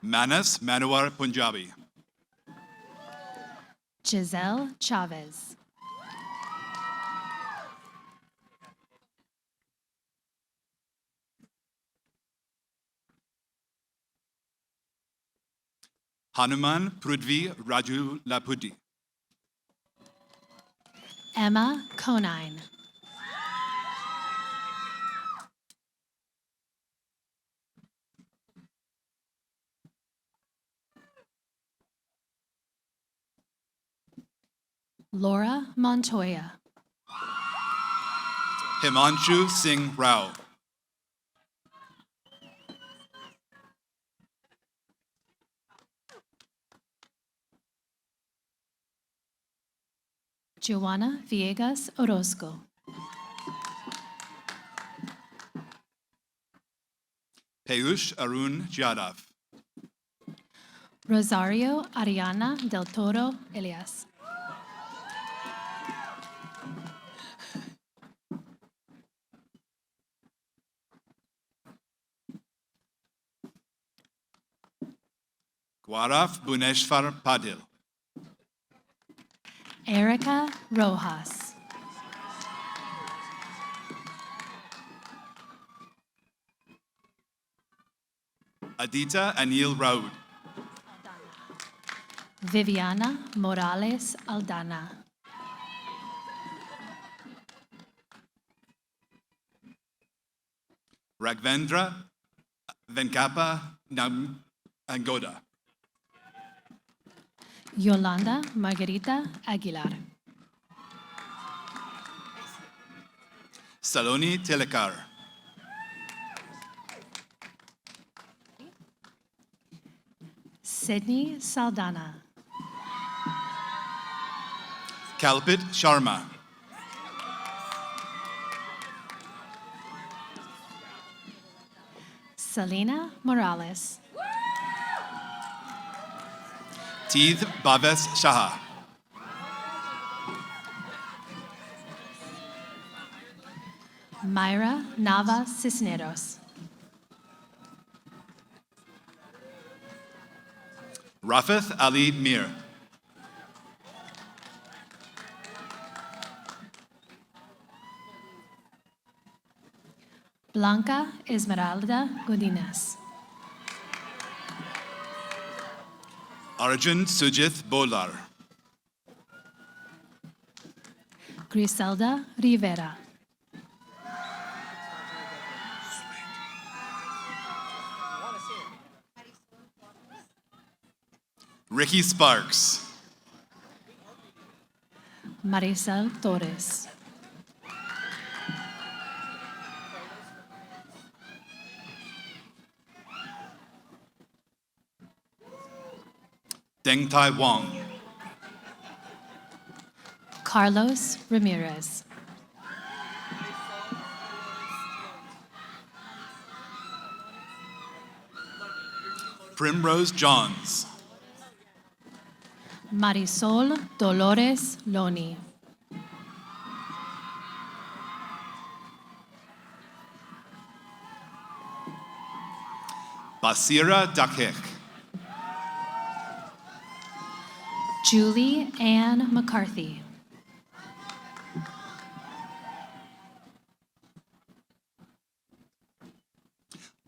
Manas Manowar Punjabi. Giselle Chavez. Hanuman Prudvi Raju Lapudi. Emma Conine. Laura Montoya. Himanshu Singh Rao. Joanna Villegas Orozco. Peyush Arun Jadav. Rosario Ariana del Toro Elias. Gaurav Buneshwar Padil. Erica Rojas. Adita Anil Raud. Viviana Morales Aldana. Raghavendra Venkapa Angoda. Yolanda Margarita Aguilar. Saloni Telekar. Sydney Saldana. Kalpit Sharma. Selena Morales. Teeth Bhaves Shaha. Myra Nava Cisneros. Rafith Ali Mir. Blanca Esmeralda Godinez. Arjun Sujith Bolar. Griselda Rivera. Ricky Sparks. Maricel Torres. Deng Tai Wong. Carlos Ramirez. Primrose Johns. Marisol Dolores Loni. Basira Dakik. Julie Ann McCarthy.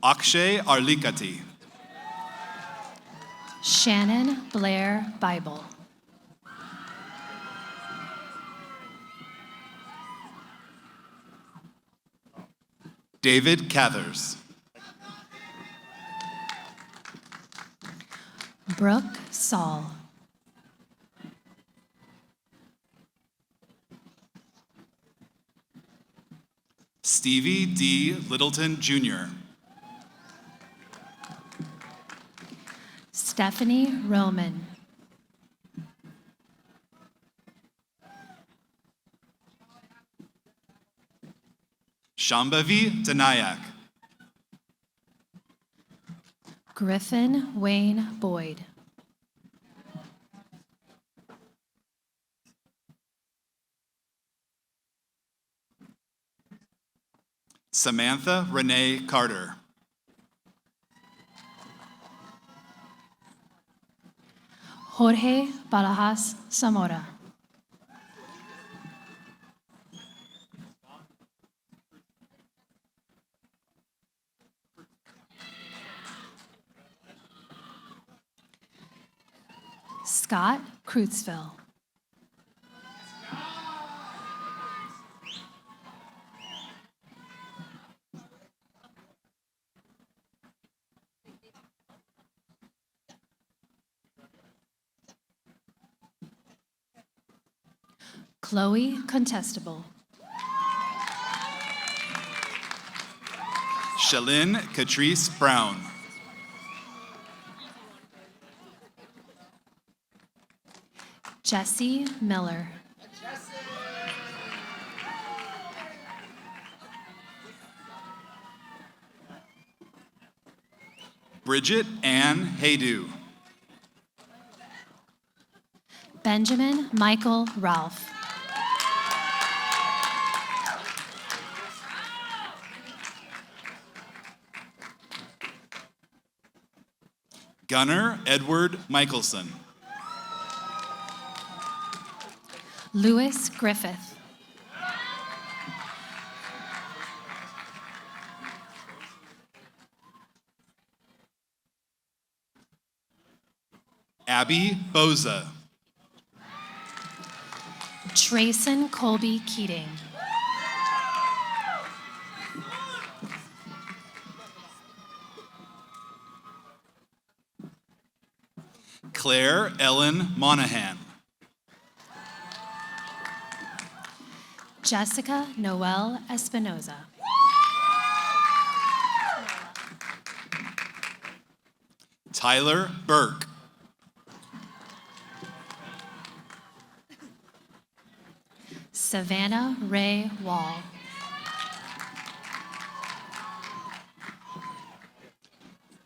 Akshay Arlikati. Shannon Blair Bible. David Cathers. Brooke Saul. Stevie D. Littleton Jr. Stephanie Roman. Shambhavi Danayak. Griffin Wayne Boyd. Samantha Renee Carter. Jorge Barajas Zamora. Scott Crutzville. Chloe Contestable. Shalyn Catrice Brown. Jesse Miller. Bridget Ann Haydu. Benjamin Michael Ralph. Gunnar Edward Michelson. Lewis Griffith. Abby Boza. Trayson Colby Keating. Claire Ellen Monahan. Jessica Noel Espinoza. Tyler Burke. Savannah Ray Wall.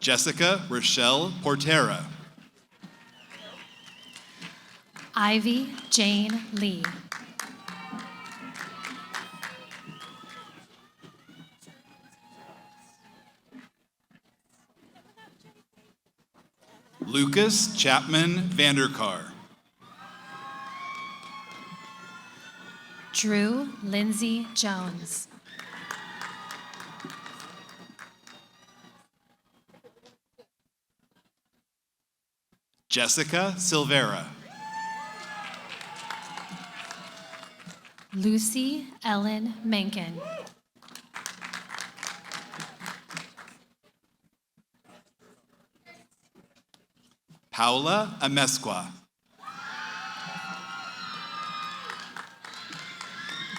Jessica Rochelle Portera. Ivy Jane Lee. Lucas Chapman Vanderkar. Drew Lindsay Jones. Jessica Silvera. Lucy Ellen Menken. Paula Amesqua.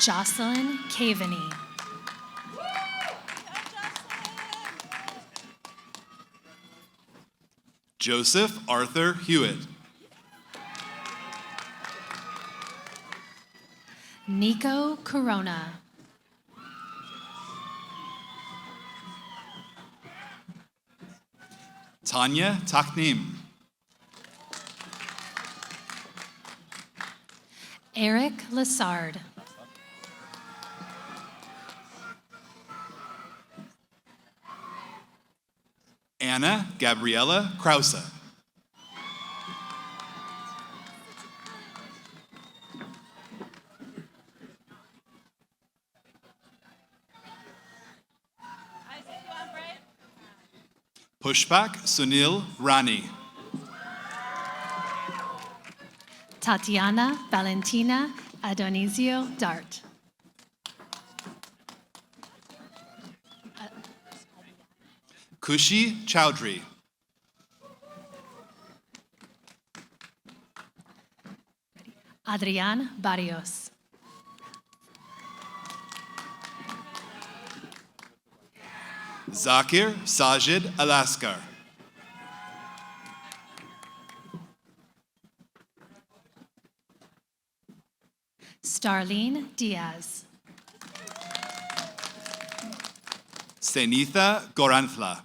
Jocelyn Caveney. Joseph Arthur Hewitt. Nico Corona. Tanya Taknim. Eric Lassard. Anna Gabriella Krause. Pushpak Sunil Rani. Tatiana Valentina Adonisio Dart. Kushi Chowdhury. Adrian Barrios. Zakir Sajid Alaskar. Starlene Diaz. Senitha Goranthla.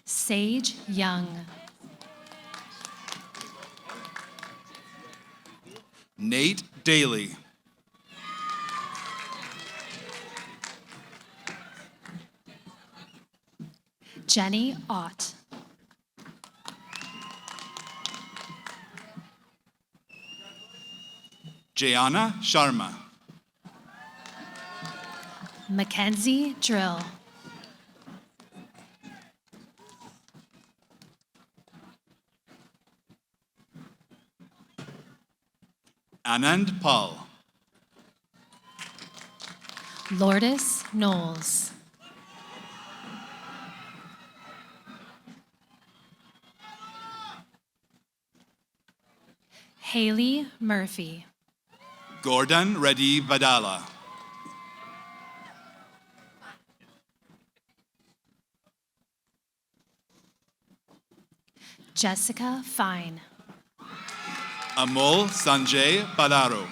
Sage Young. Nate Daly. Jenny Ott. Jayana Sharma. Mackenzie Drill. Anand Paul. Lourdes Knowles. Haley Murphy. Gordon Reddy Badala. Jessica Fine. Amol Sanjay Balaro.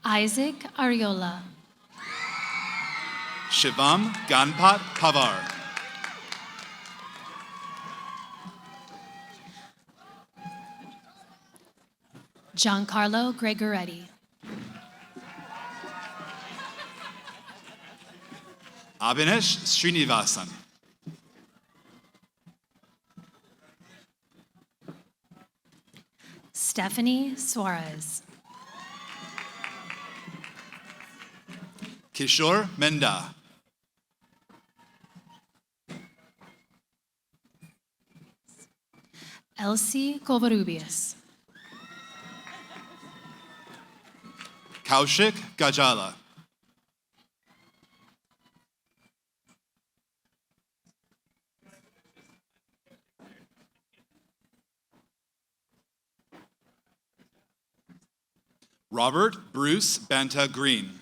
Isaac Ariola. Shivam Ganpat Pavar. Giancarlo Gregoretti. Abhinesh Srinivasan. Stephanie Suarez. Kishore Menda. Elsie Covarrubias. Kaushik Gajala. Robert Bruce Banta Green.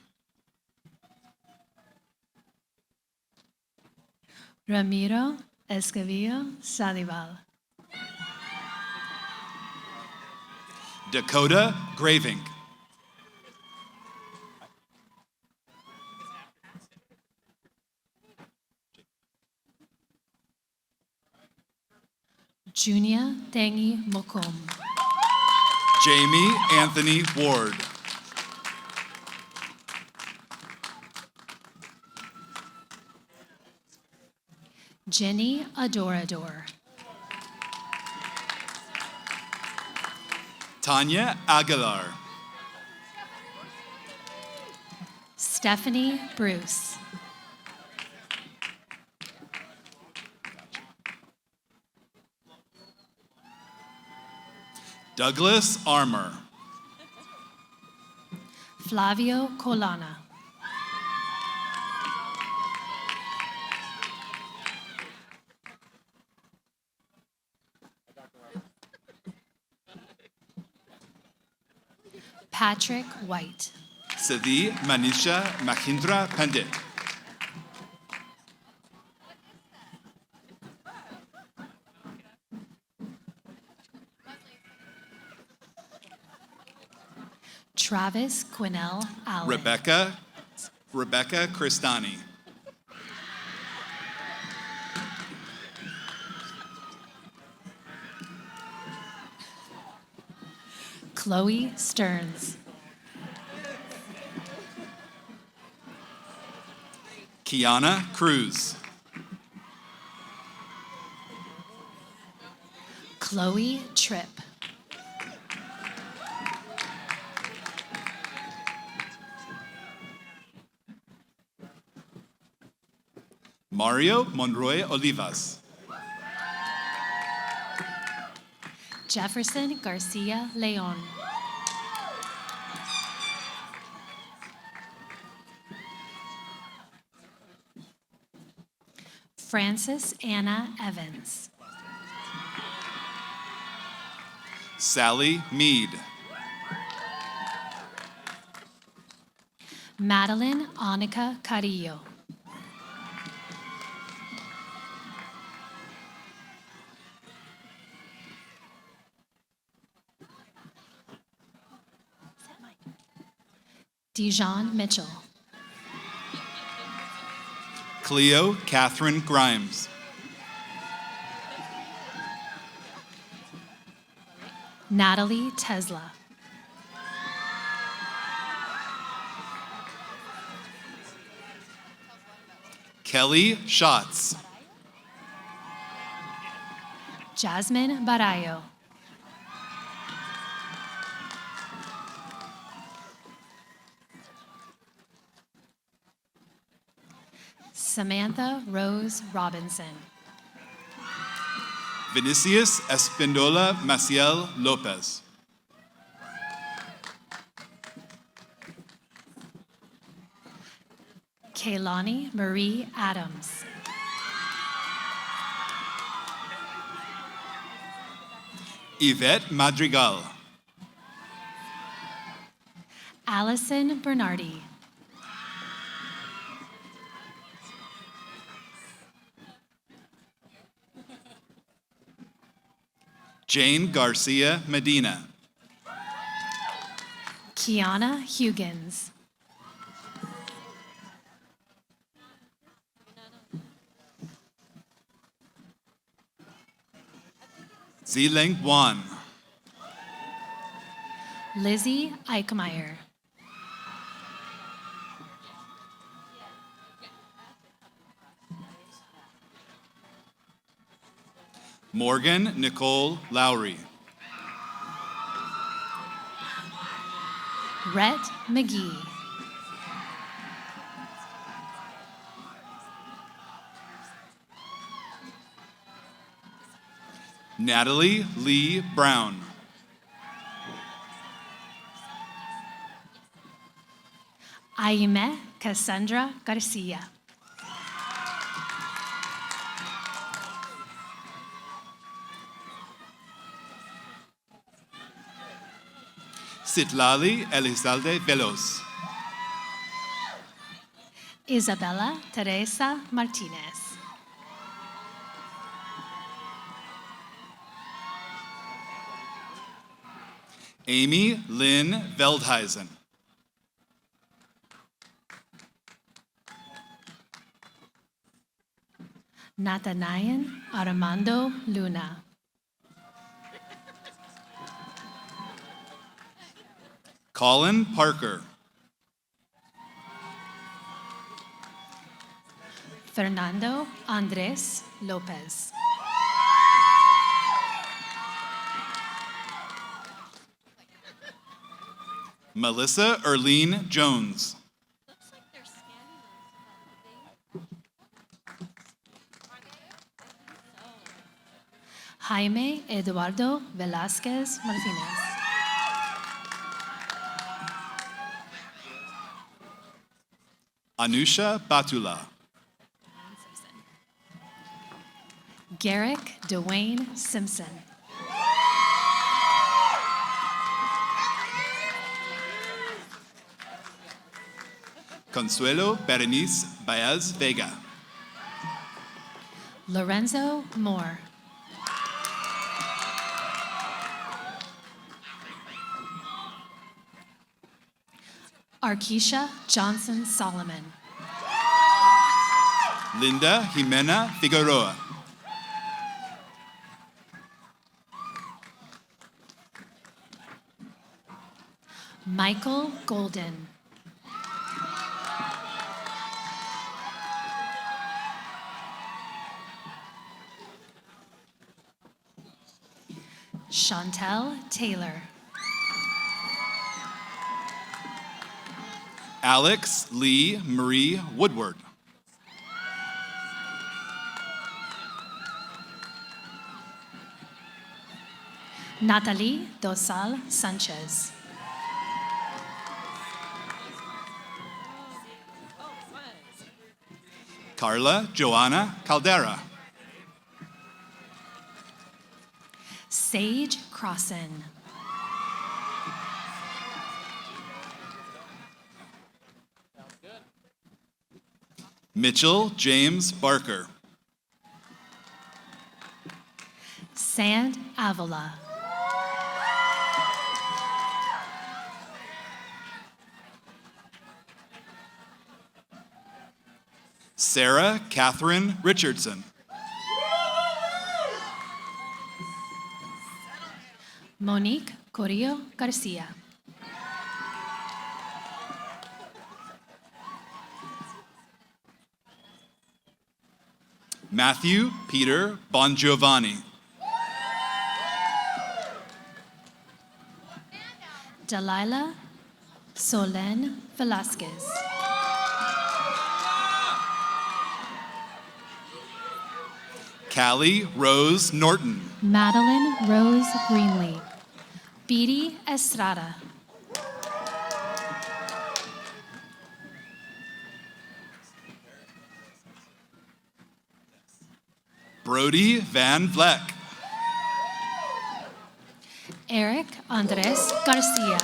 Ramiro Escovillo Salival. Dakota Gravink. Junia Tangi Mokom. Jamie Anthony Ward. Jenny Adorador. Tanya Aguilar. Stephanie Bruce. Douglas Armour. Flavio Colana. Patrick White. Siddhi Manisha Mahindra Pandit. Travis Quinnell Allen. Rebecca Cristani. Chloe Stearns. Kiana Cruz. Chloe Tripp. Mario Monroy Olivas. Jefferson Garcia Leon. Frances Anna Evans. Sally Mead. Madeline Annika Carrillo. Dijon Mitchell. Cleo Catherine Grimes. Natalie Tesla. Kelly Schatz. Jasmine Barayo. Samantha Rose Robinson. Vinicius Espindola Maciel Lopez. Kaylani Marie Adams. Yvette Madrigal. Allison Bernardi. Jane Garcia Medina. Kiana Huggins. Zileng Wan. Lizzie Eichmeyer. Morgan Nicole Lowry. Rhett McGee. Natalie Lee Brown. Aime Cassandra Garcia. Citlali Elizalde Veloz. Isabella Teresa Martinez. Amy Lynn Veldhuizen. Nathaniel Armando Luna. Colin Parker. Fernando Andres Lopez. Melissa Erlene Jones. Jaime Eduardo Velázquez Martinez. Anusha Batula. Garrick Dwayne Simpson. Consuelo Berenice Baez Vega. Lorenzo Moore. Arkisha Johnson Solomon. Linda Jimena Figueroa. Michael Golden. Chantel Taylor. Alex Lee Marie Woodward. Natalie Dosal Sanchez. Carla Joanna Caldera. Sage Crossan. Mitchell James Barker. Sand Avila. Sarah Catherine Richardson. Monique Corillo Garcia. Matthew Peter Bongiovanni. Delilah Solen Velasquez. Callie Rose Norton. Madeline Rose Greenlee. Beatty Estrada. Brody Van Vleck. Eric Andres Garcia.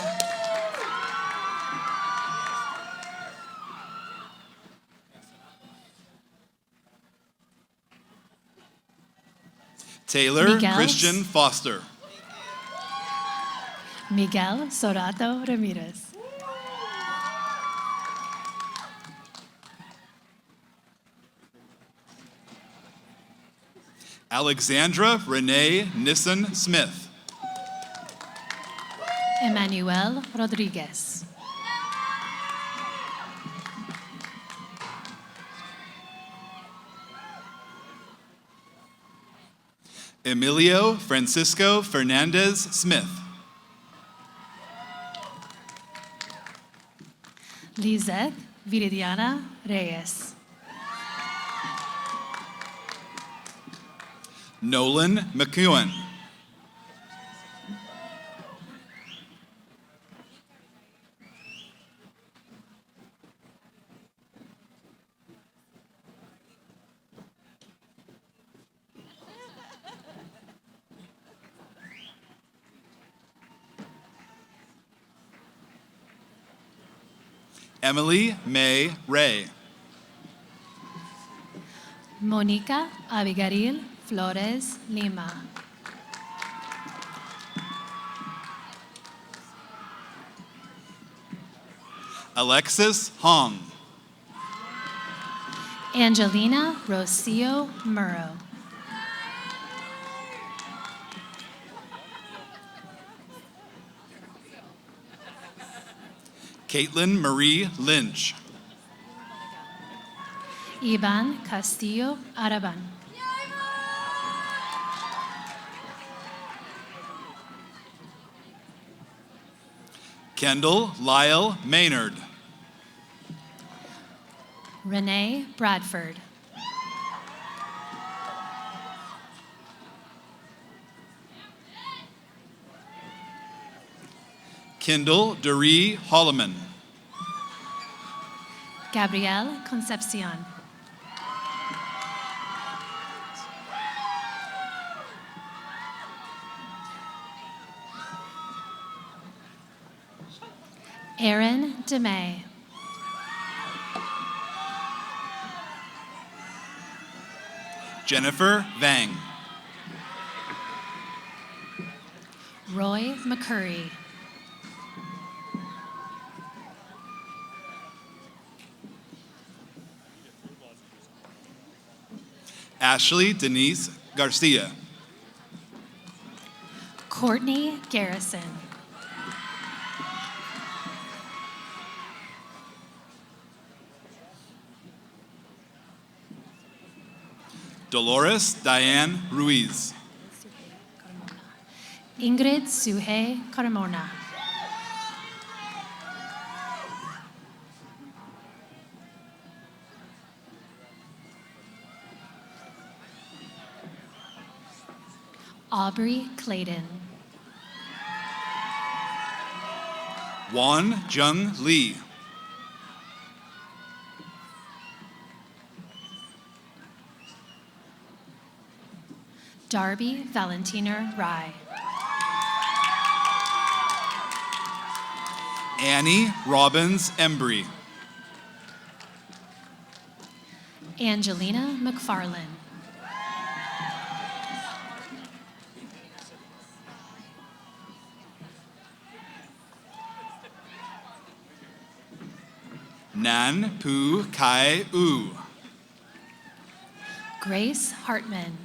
Taylor Miguel. Christian Foster. Miguel Sorato Ramirez. Alexandra Renee Nissen Smith. Emmanuel Rodriguez. Emilio Francisco Fernandez Smith. Lizeth Viridiana Reyes. Nolan McEwen. Emily May Ray. Monica Abigail Flores Lima. Alexis Hong. Angelina Rocio Murrow. Caitlin Marie Lynch. Ivan Castillo Araban. Kendall Lyle Maynard. Renee Bradford. Kendall Doree Holloman. Gabrielle Concepcion. Aaron DeMay. Jennifer Vang. Roy McCurry. Ashley Denise Garcia. Courtney Garrison. Dolores Diane Ruiz. Ingrid Suhe Carmona. Aubrey Clayton. Juan Jung Lee. Darby Valentina Rye. Annie Robbins Embry. Angelina McFarlane. Nan Pu Kai U. Grace Hartman.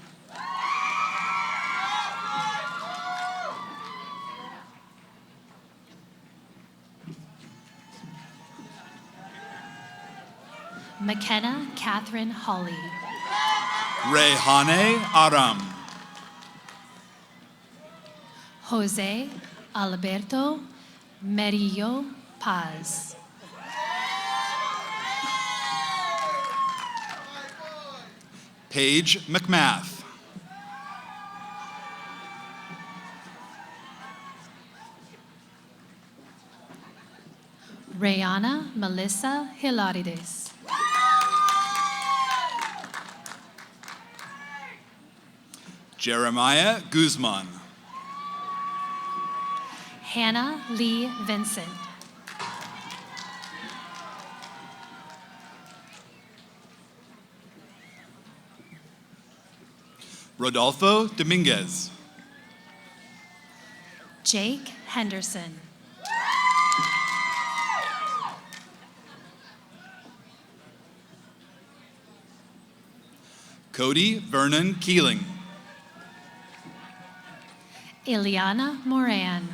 McKenna Catherine Hawley. Rehane Aram. Jose Alberto Merillo Paz. Paige McMath. Rayana Melissa Hilarides. Jeremiah Guzman. Hannah Lee Vincent. Rodolfo Dominguez. Jake Henderson. Cody Vernon Keeling. Ileana Moran.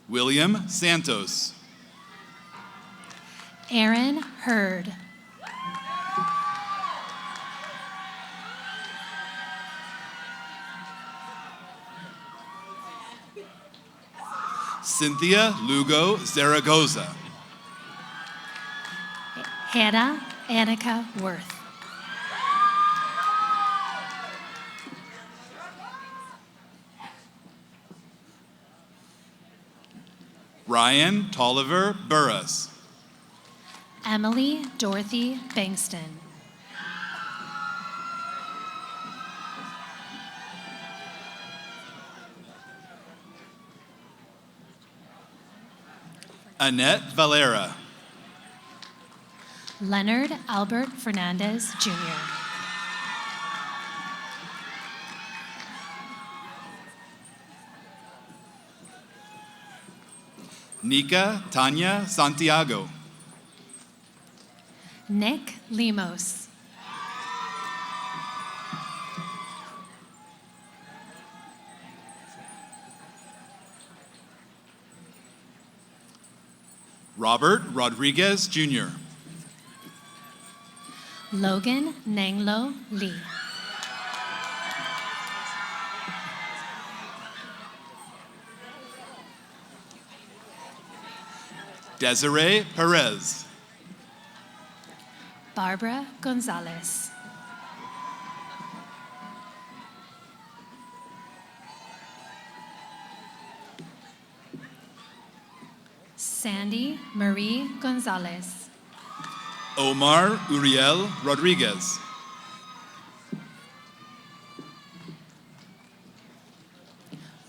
William Santos. Aaron Hurd. Cynthia Lugo Zaragoza. Hannah Annika Worth. Ryan Tolliver Burris. Emily Dorothy Bankston. Annette Valera. Leonard Albert Fernandez Jr. Nika Tanya Santiago. Nick Lemos. Robert Rodriguez Jr. Logan Nanglo Lee. Desiree Perez. Barbara Gonzalez. Sandy Marie Gonzalez. Omar Uriel Rodriguez.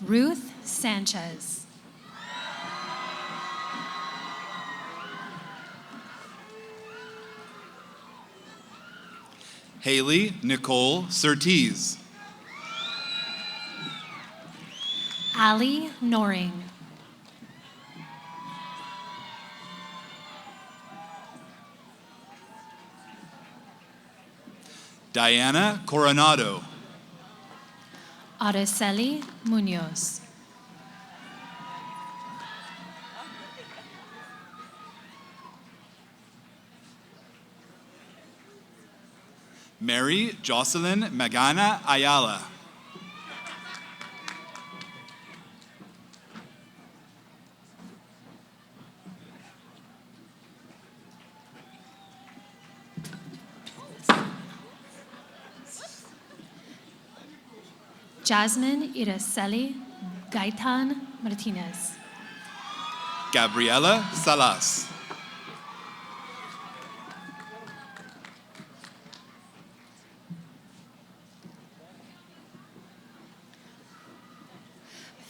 Ruth Sanchez. Haley Nicole Surtees. Ali Noring. Diana Coronado. Araceli Munoz. Mary Jocelyn Magana Ayala. Jasmine Iraceli Gaitan Martinez. Gabriela Salas.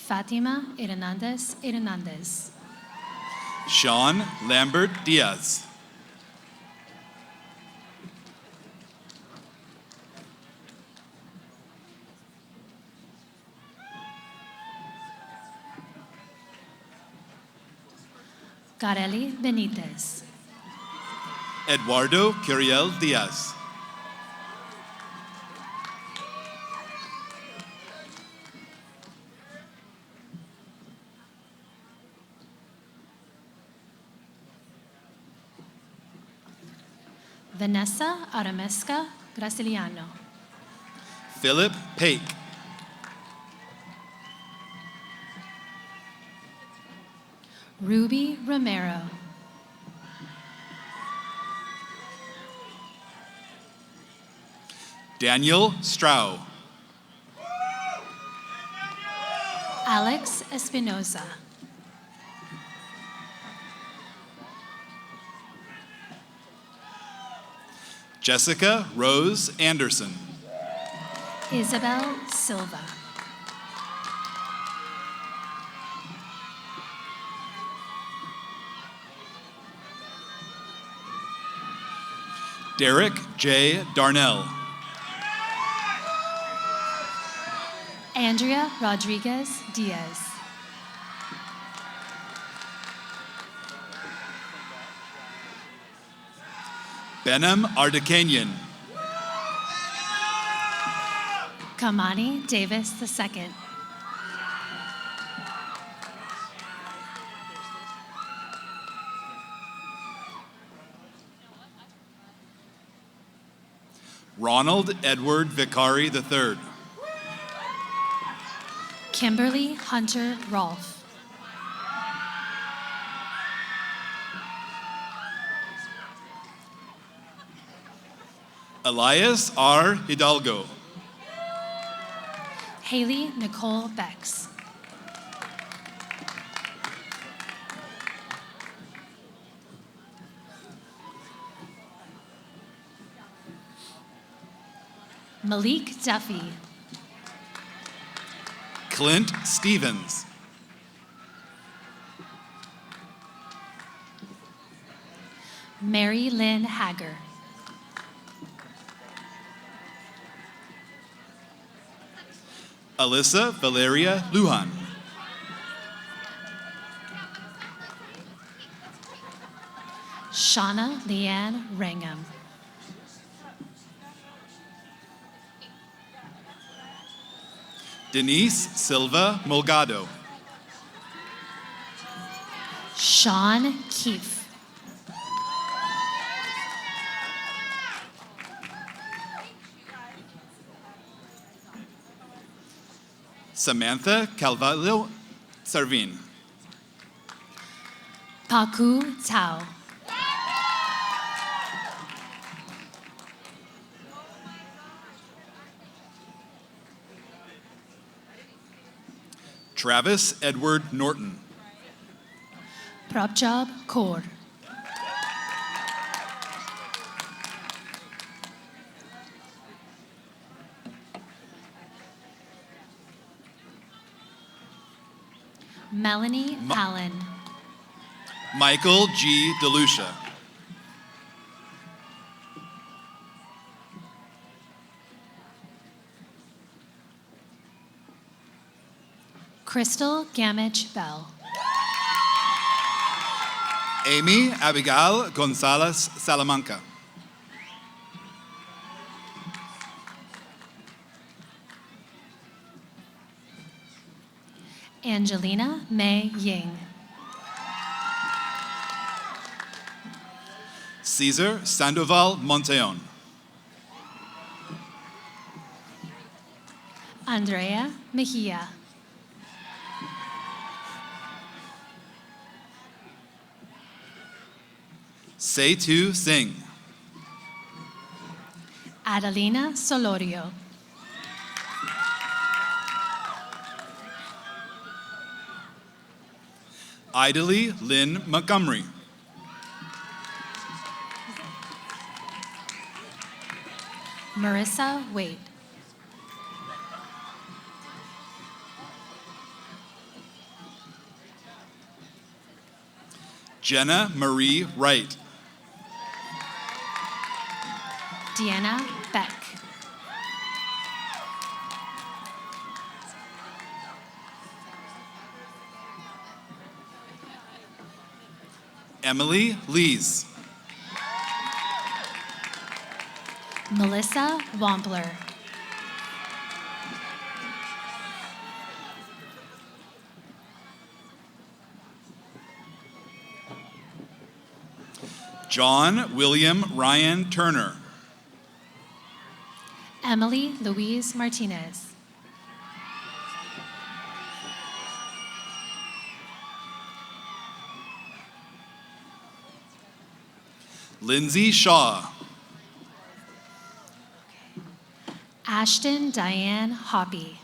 Fatima Hernandez. Sean Lambert Diaz. Carely Benitez. Eduardo Curiel Diaz. Vanessa Aramesca Graciliano. Philip Paik. Ruby Romero. Daniel Strau. Alex Espinoza. Jessica Rose Anderson. Isabel Silva. Derek J. Darnell. Andrea Rodriguez Diaz. Benem Ardekanian. Kamani Davis II. Ronald Edward Vicari III. Kimberly Hunter Rolfe. Elias R. Hidalgo. Haley Nicole Bex. Malik Duffy. Clint Stevens. Mary Lynn Hager. Alyssa Valeria Lujan. Shauna Leanne Rangham. Denise Silva Molgado. Sean Keefe. Samantha Calvallo Sarvin. Paku Tao. Travis Edward Norton. Prabjob Kaur. Melanie Allen. Michael G. DeLucia. Crystal Gamage Bell. Amy Abigail Gonzalez Salamanca. Angelina May Ying. Cesar Sandoval Monteon. Andrea Mejia. Seitu Singh. Adelina Solorio. Idaly Lynn Montgomery. Marissa Wade. Jenna Marie Wright. Deanna Beck. Emily Lees. Melissa Wampler. John William Ryan Turner. Emily Louise Martinez. Lindsay Shaw. Ashton Diane Hoppy.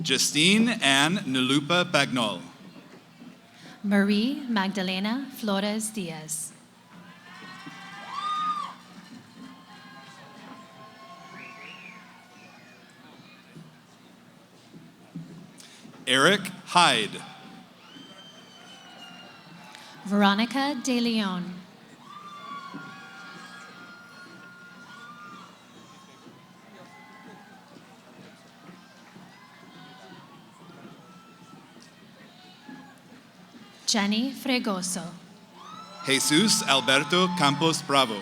Justine Ann Nalupa Bagnol. Marie Magdalena Flores Diaz. Eric Hyde. Veronica De Leon. Jenny Fregoso. Jesus Alberto Campos Bravo.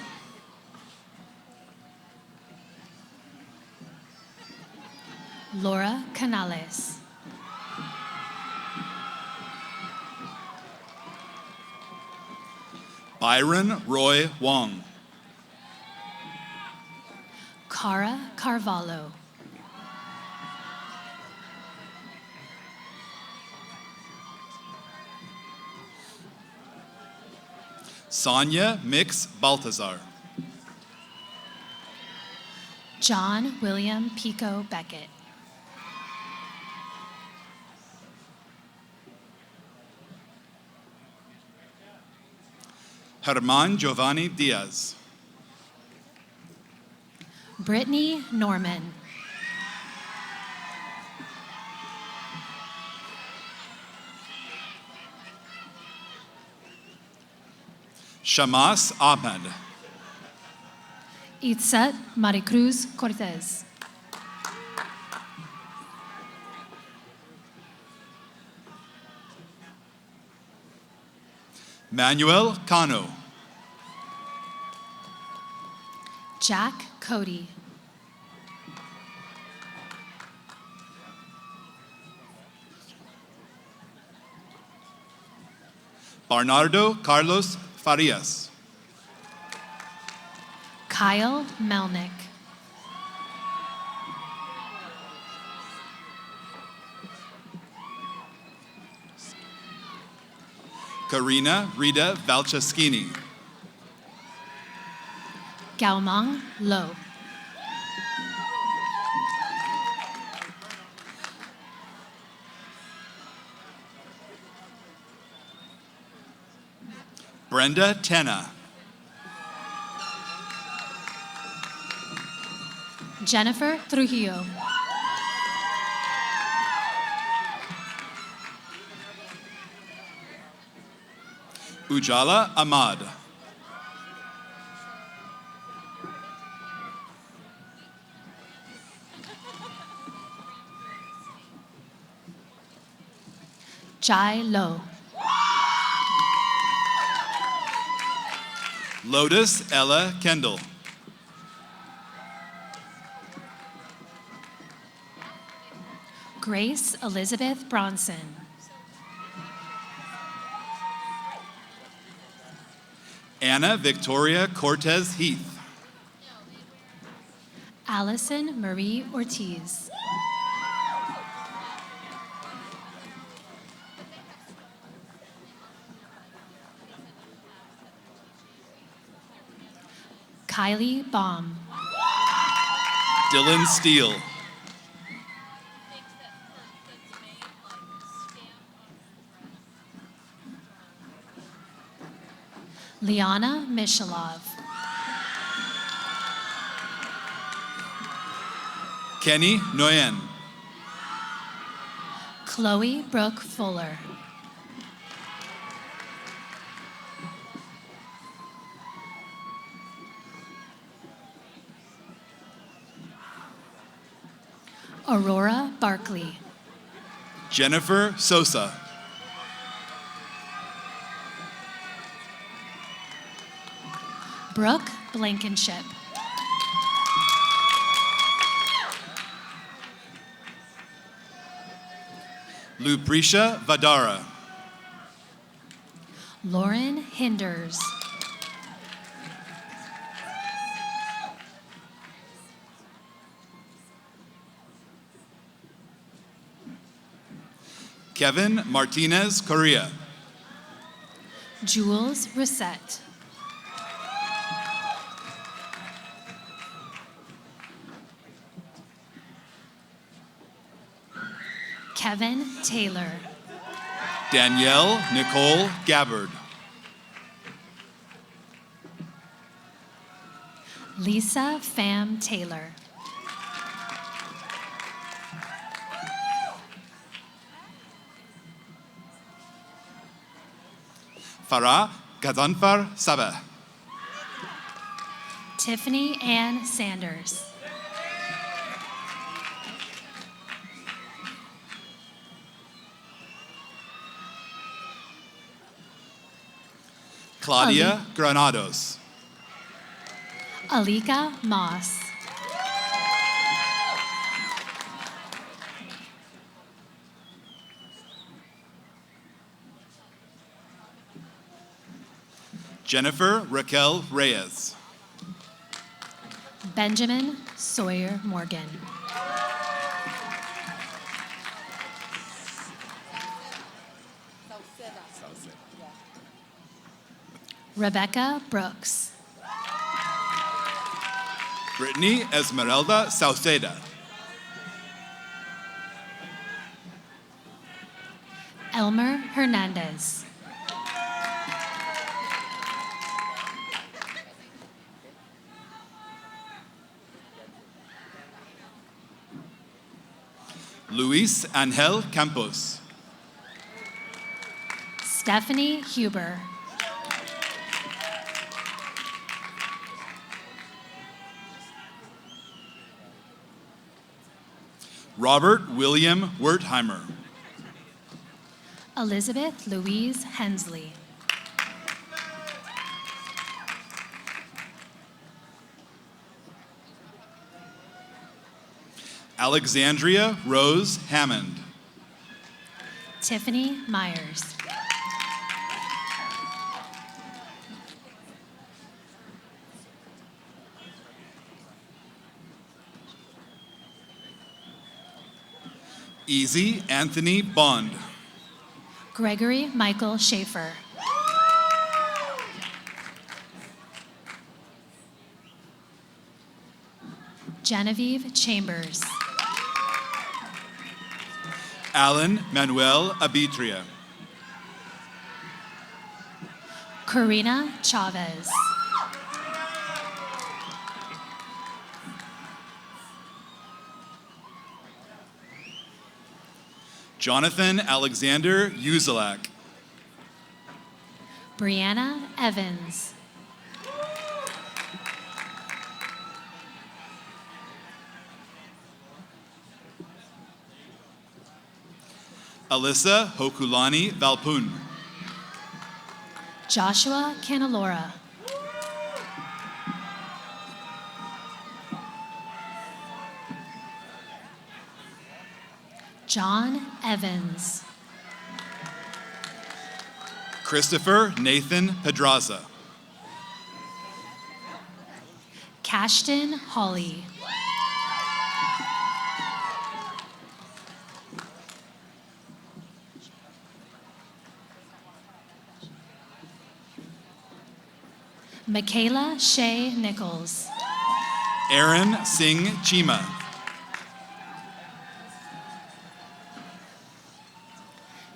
Laura Canales. Byron Roy Wong. Cara Carvalho. Sonia Mix Baltazar. John William Pico Beckett. Herman Giovanni Diaz. Brittany Norman. Shamas Ahmed. Itzet Maricruz Cortez. Manuel Cano. Jack Cody. Bernardo Carlos Farias. Kyle Melnick. Karina Rita Valchaskini. Gaomang Lo. Brenda Tena. Jennifer Trujillo. Ujala Ahmad. Jai Lo. Lotus Ella Kendall. Grace Elizabeth Bronson. Anna Victoria Cortez Heath. Allison Marie Ortiz. Kylie Baum. Dylan Steele. Liana Mishalov. Kenny Nguyen. Chloe Brooke Fuller. Aurora Barkley. Jennifer Sosa. Brooke Blankenship. Lucretia Vadara. Lauren Hinders. Kevin Martinez Correa. Jules Reset. Kevin Taylor. Danielle Nicole Gabbard. Lisa Pham Taylor. Farah Gazanfar Sabah. Tiffany Ann Sanders. Claudia Granados. Alika Moss. Jennifer Raquel Reyes. Benjamin Sawyer Morgan. Rebecca Brooks. Brittany Esmeralda Sauceda. Elmer Hernandez. Luis Angel Campos. Stephanie Huber. Robert William Wertheimer. Elizabeth Louise Hensley. Alexandria Rose Hammond. Tiffany Myers. Easy Anthony Bond. Gregory Michael Schaefer. Genevieve Chambers. Alan Manuel Abitria. Karina Chavez. Jonathan Alexander Uzelak. Brianna Evans. Alyssa Hokulani Valpun. Joshua Canalora. John Evans. Christopher Nathan Pedraza. Cashton Hawley. Michaela Shea Nichols. Aaron Singh Chima.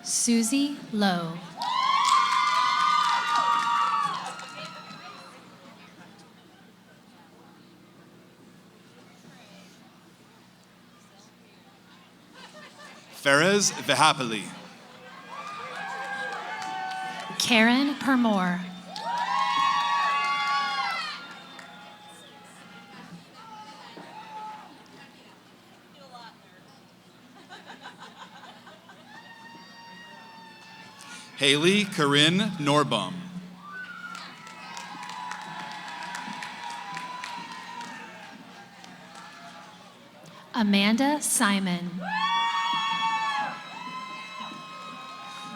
Susie Lowe. Ferez Vehapali. Karen Permore. Haley Corinne Norbaum. Amanda Simon.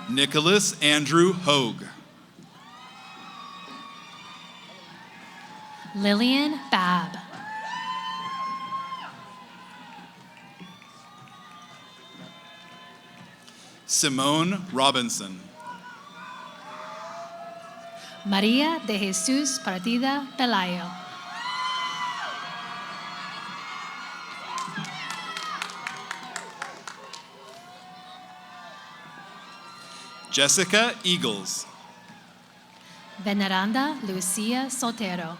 Nicholas Andrew Hogue. Lillian Babb. Simone Robinson. María de Jesús Partida Pelayo. Jessica Eagles. Veneranda Lucia Sotero.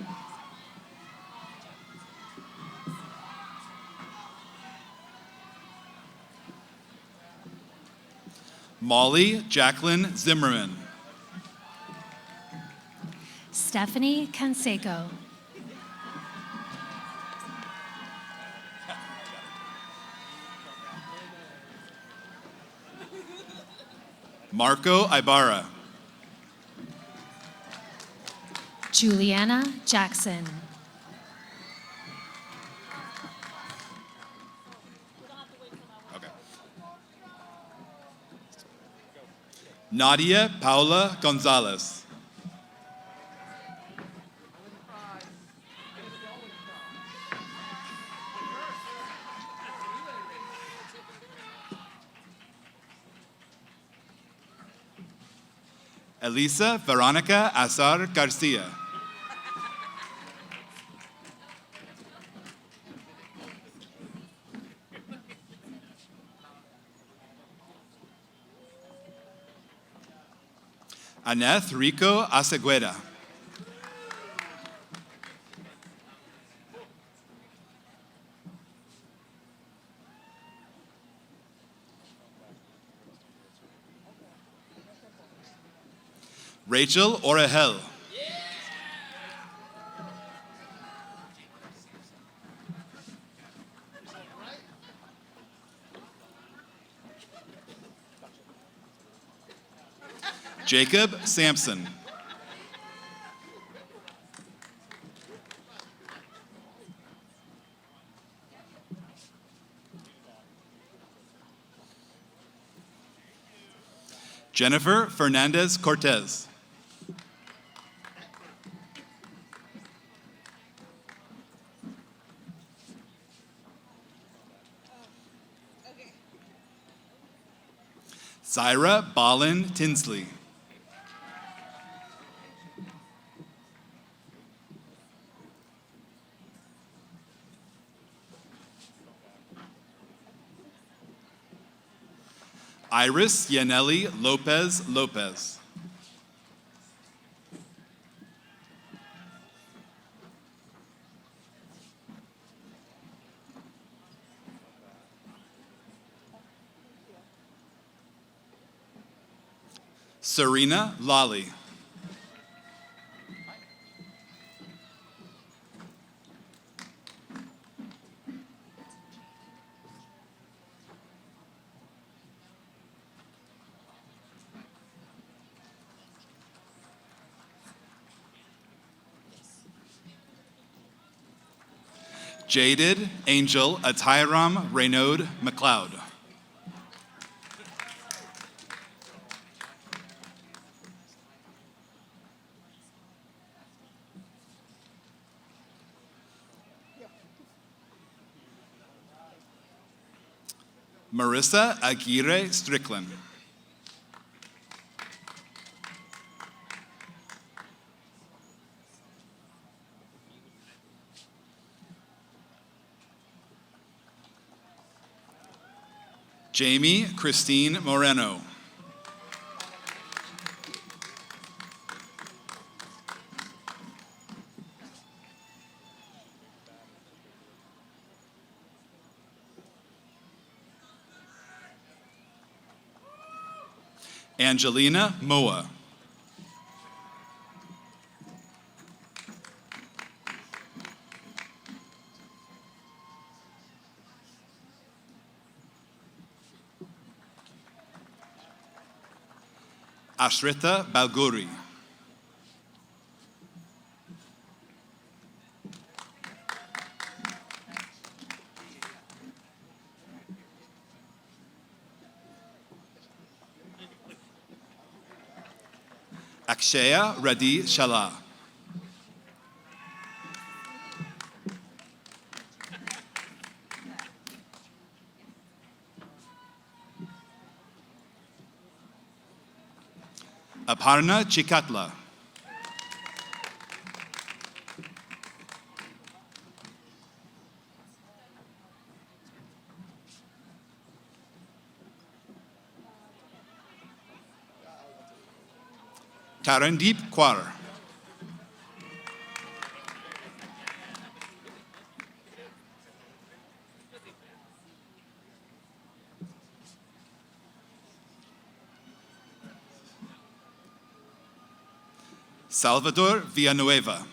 Molly Jacqueline Zimmerman. Stephanie Canseco. Marco Ibarra. Juliana Jackson. Okay. Nadia Paula Gonzalez. Elisa Veronica Azar Garcia. Aneth Rico Acegueda. Rachel Orahel. Jacob Sampson. Jennifer Fernandez Cortez. Zaira Balin Tinsley. Iris Yaneli Lopez Lopez. Serena Lally. Jaded Angel Atairam Raynaud McLeod. Marissa Aguirre Strickland. Jamie Christine Moreno. Angelina Moa. Ashrita Balguri. Akshaya Radhi Shala. Aparna Chikatla. Tarandeep Kaur. Salvador Villanueva.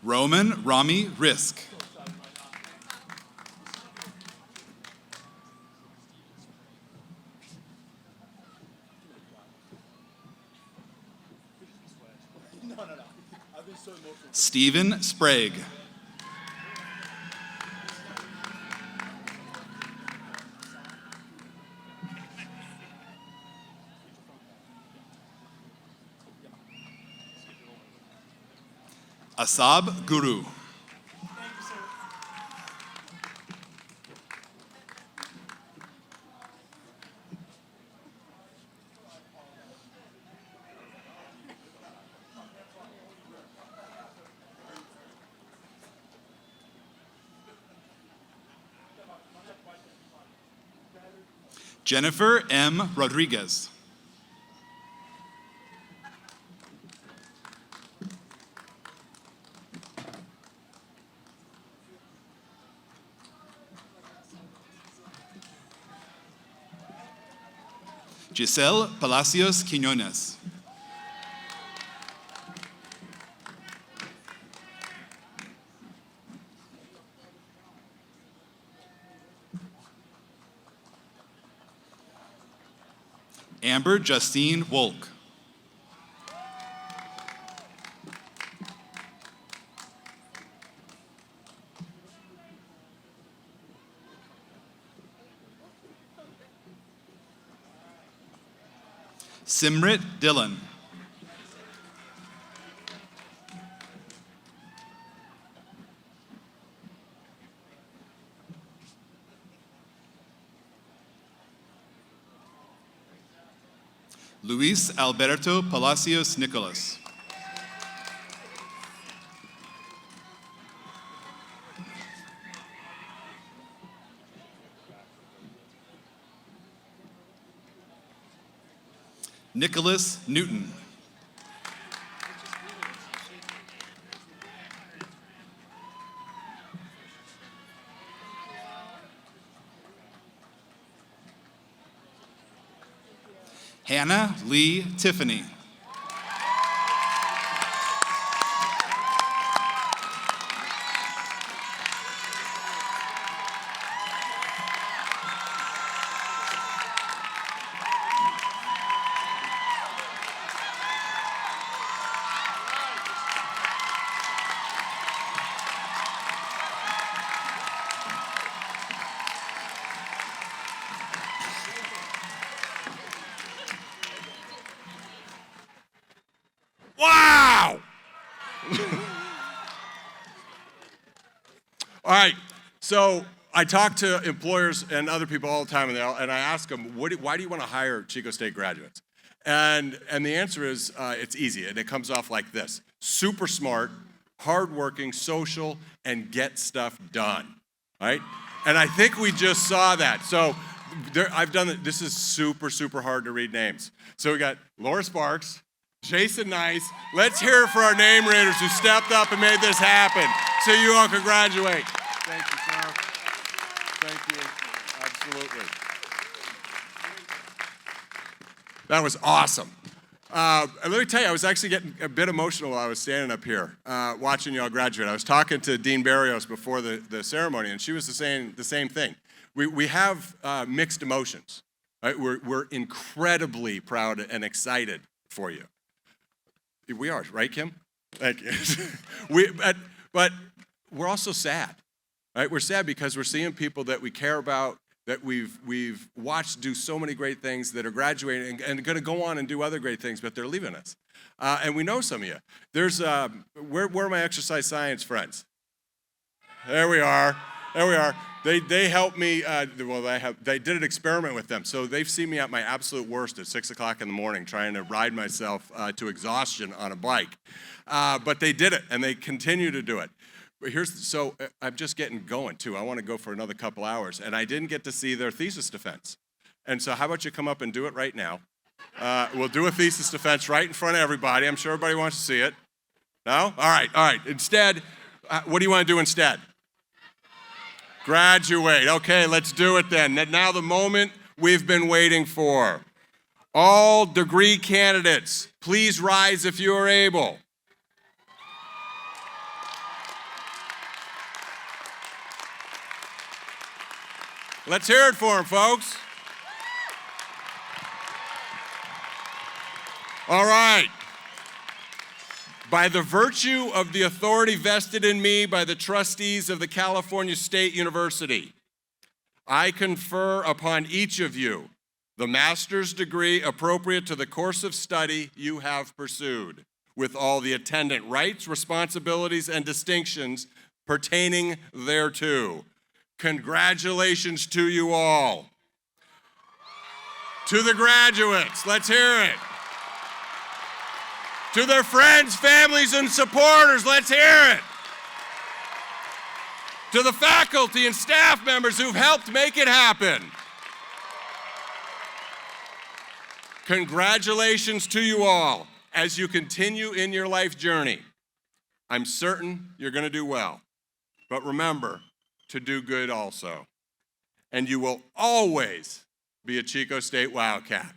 Roman Rami Risk. Stephen Sprague. Asab Guru. Jennifer M. Rodriguez. Giselle Palacios Quinones. Amber Justine Wolk. Simrit Dillon. Luis Alberto Palacios Nicolas. Nicholas Newton. Hannah Lee Tiffany. So I talk to employers and other people all the time, and I ask them, why do you want to hire Chico State graduates? And the answer is, it's easy, and it comes off like this: super smart, hardworking, social, and get stuff done, right? And I think we just saw that. So I've done it. This is super, super hard to read names. So we got Laura Sparks, Jason Nice. Let's hear it for our name readers who stepped up and made this happen so you all can graduate. Thank you, sir. Thank you. Absolutely. That was awesome. And let me tell you, I was actually getting a bit emotional while I was standing up here watching y'all graduate. I was talking to Dean Barrios before the ceremony, and she was saying the same thing. We have mixed emotions. Right? We're incredibly proud and excited for you. We are, right, Kim? Thank you. But we're also sad. Right? We're sad because we're seeing people that we care about, that we've watched do so many great things, that are graduating and going to go on and do other great things, but they're leaving us. And we know some of you. There's, where are my exercise science friends? There we are. There we are. They helped me, they did an experiment with them. So they've seen me at my absolute worst at 6 o'clock in the morning trying to ride myself to exhaustion on a bike. But they did it, and they continue to do it. So I'm just getting going, too. I want to go for another couple hours, and I didn't get to see their thesis defense. And so how about you come up and do it right now? We'll do a thesis defense right in front of everybody. I'm sure everybody wants to see it. No? All right. Instead, what do you want to do instead? Graduate. Okay, let's do it then. Now the moment we've been waiting for. All degree candidates, please rise if you are able. Let's hear it for them, folks. All right. By the virtue of the authority vested in me by the trustees of the California State University, I confer upon each of you the master's degree appropriate to the course of study you have pursued, with all the attendant rights, responsibilities, and distinctions pertaining thereto. Congratulations to you all. To the graduates, let's hear it. To their friends, families, and supporters, let's hear it. To the faculty and staff members who've helped make it happen. Congratulations to you all as you continue in your life journey. I'm certain you're going to do well. But remember to do good also. And you will always be a Chico State Wildcat.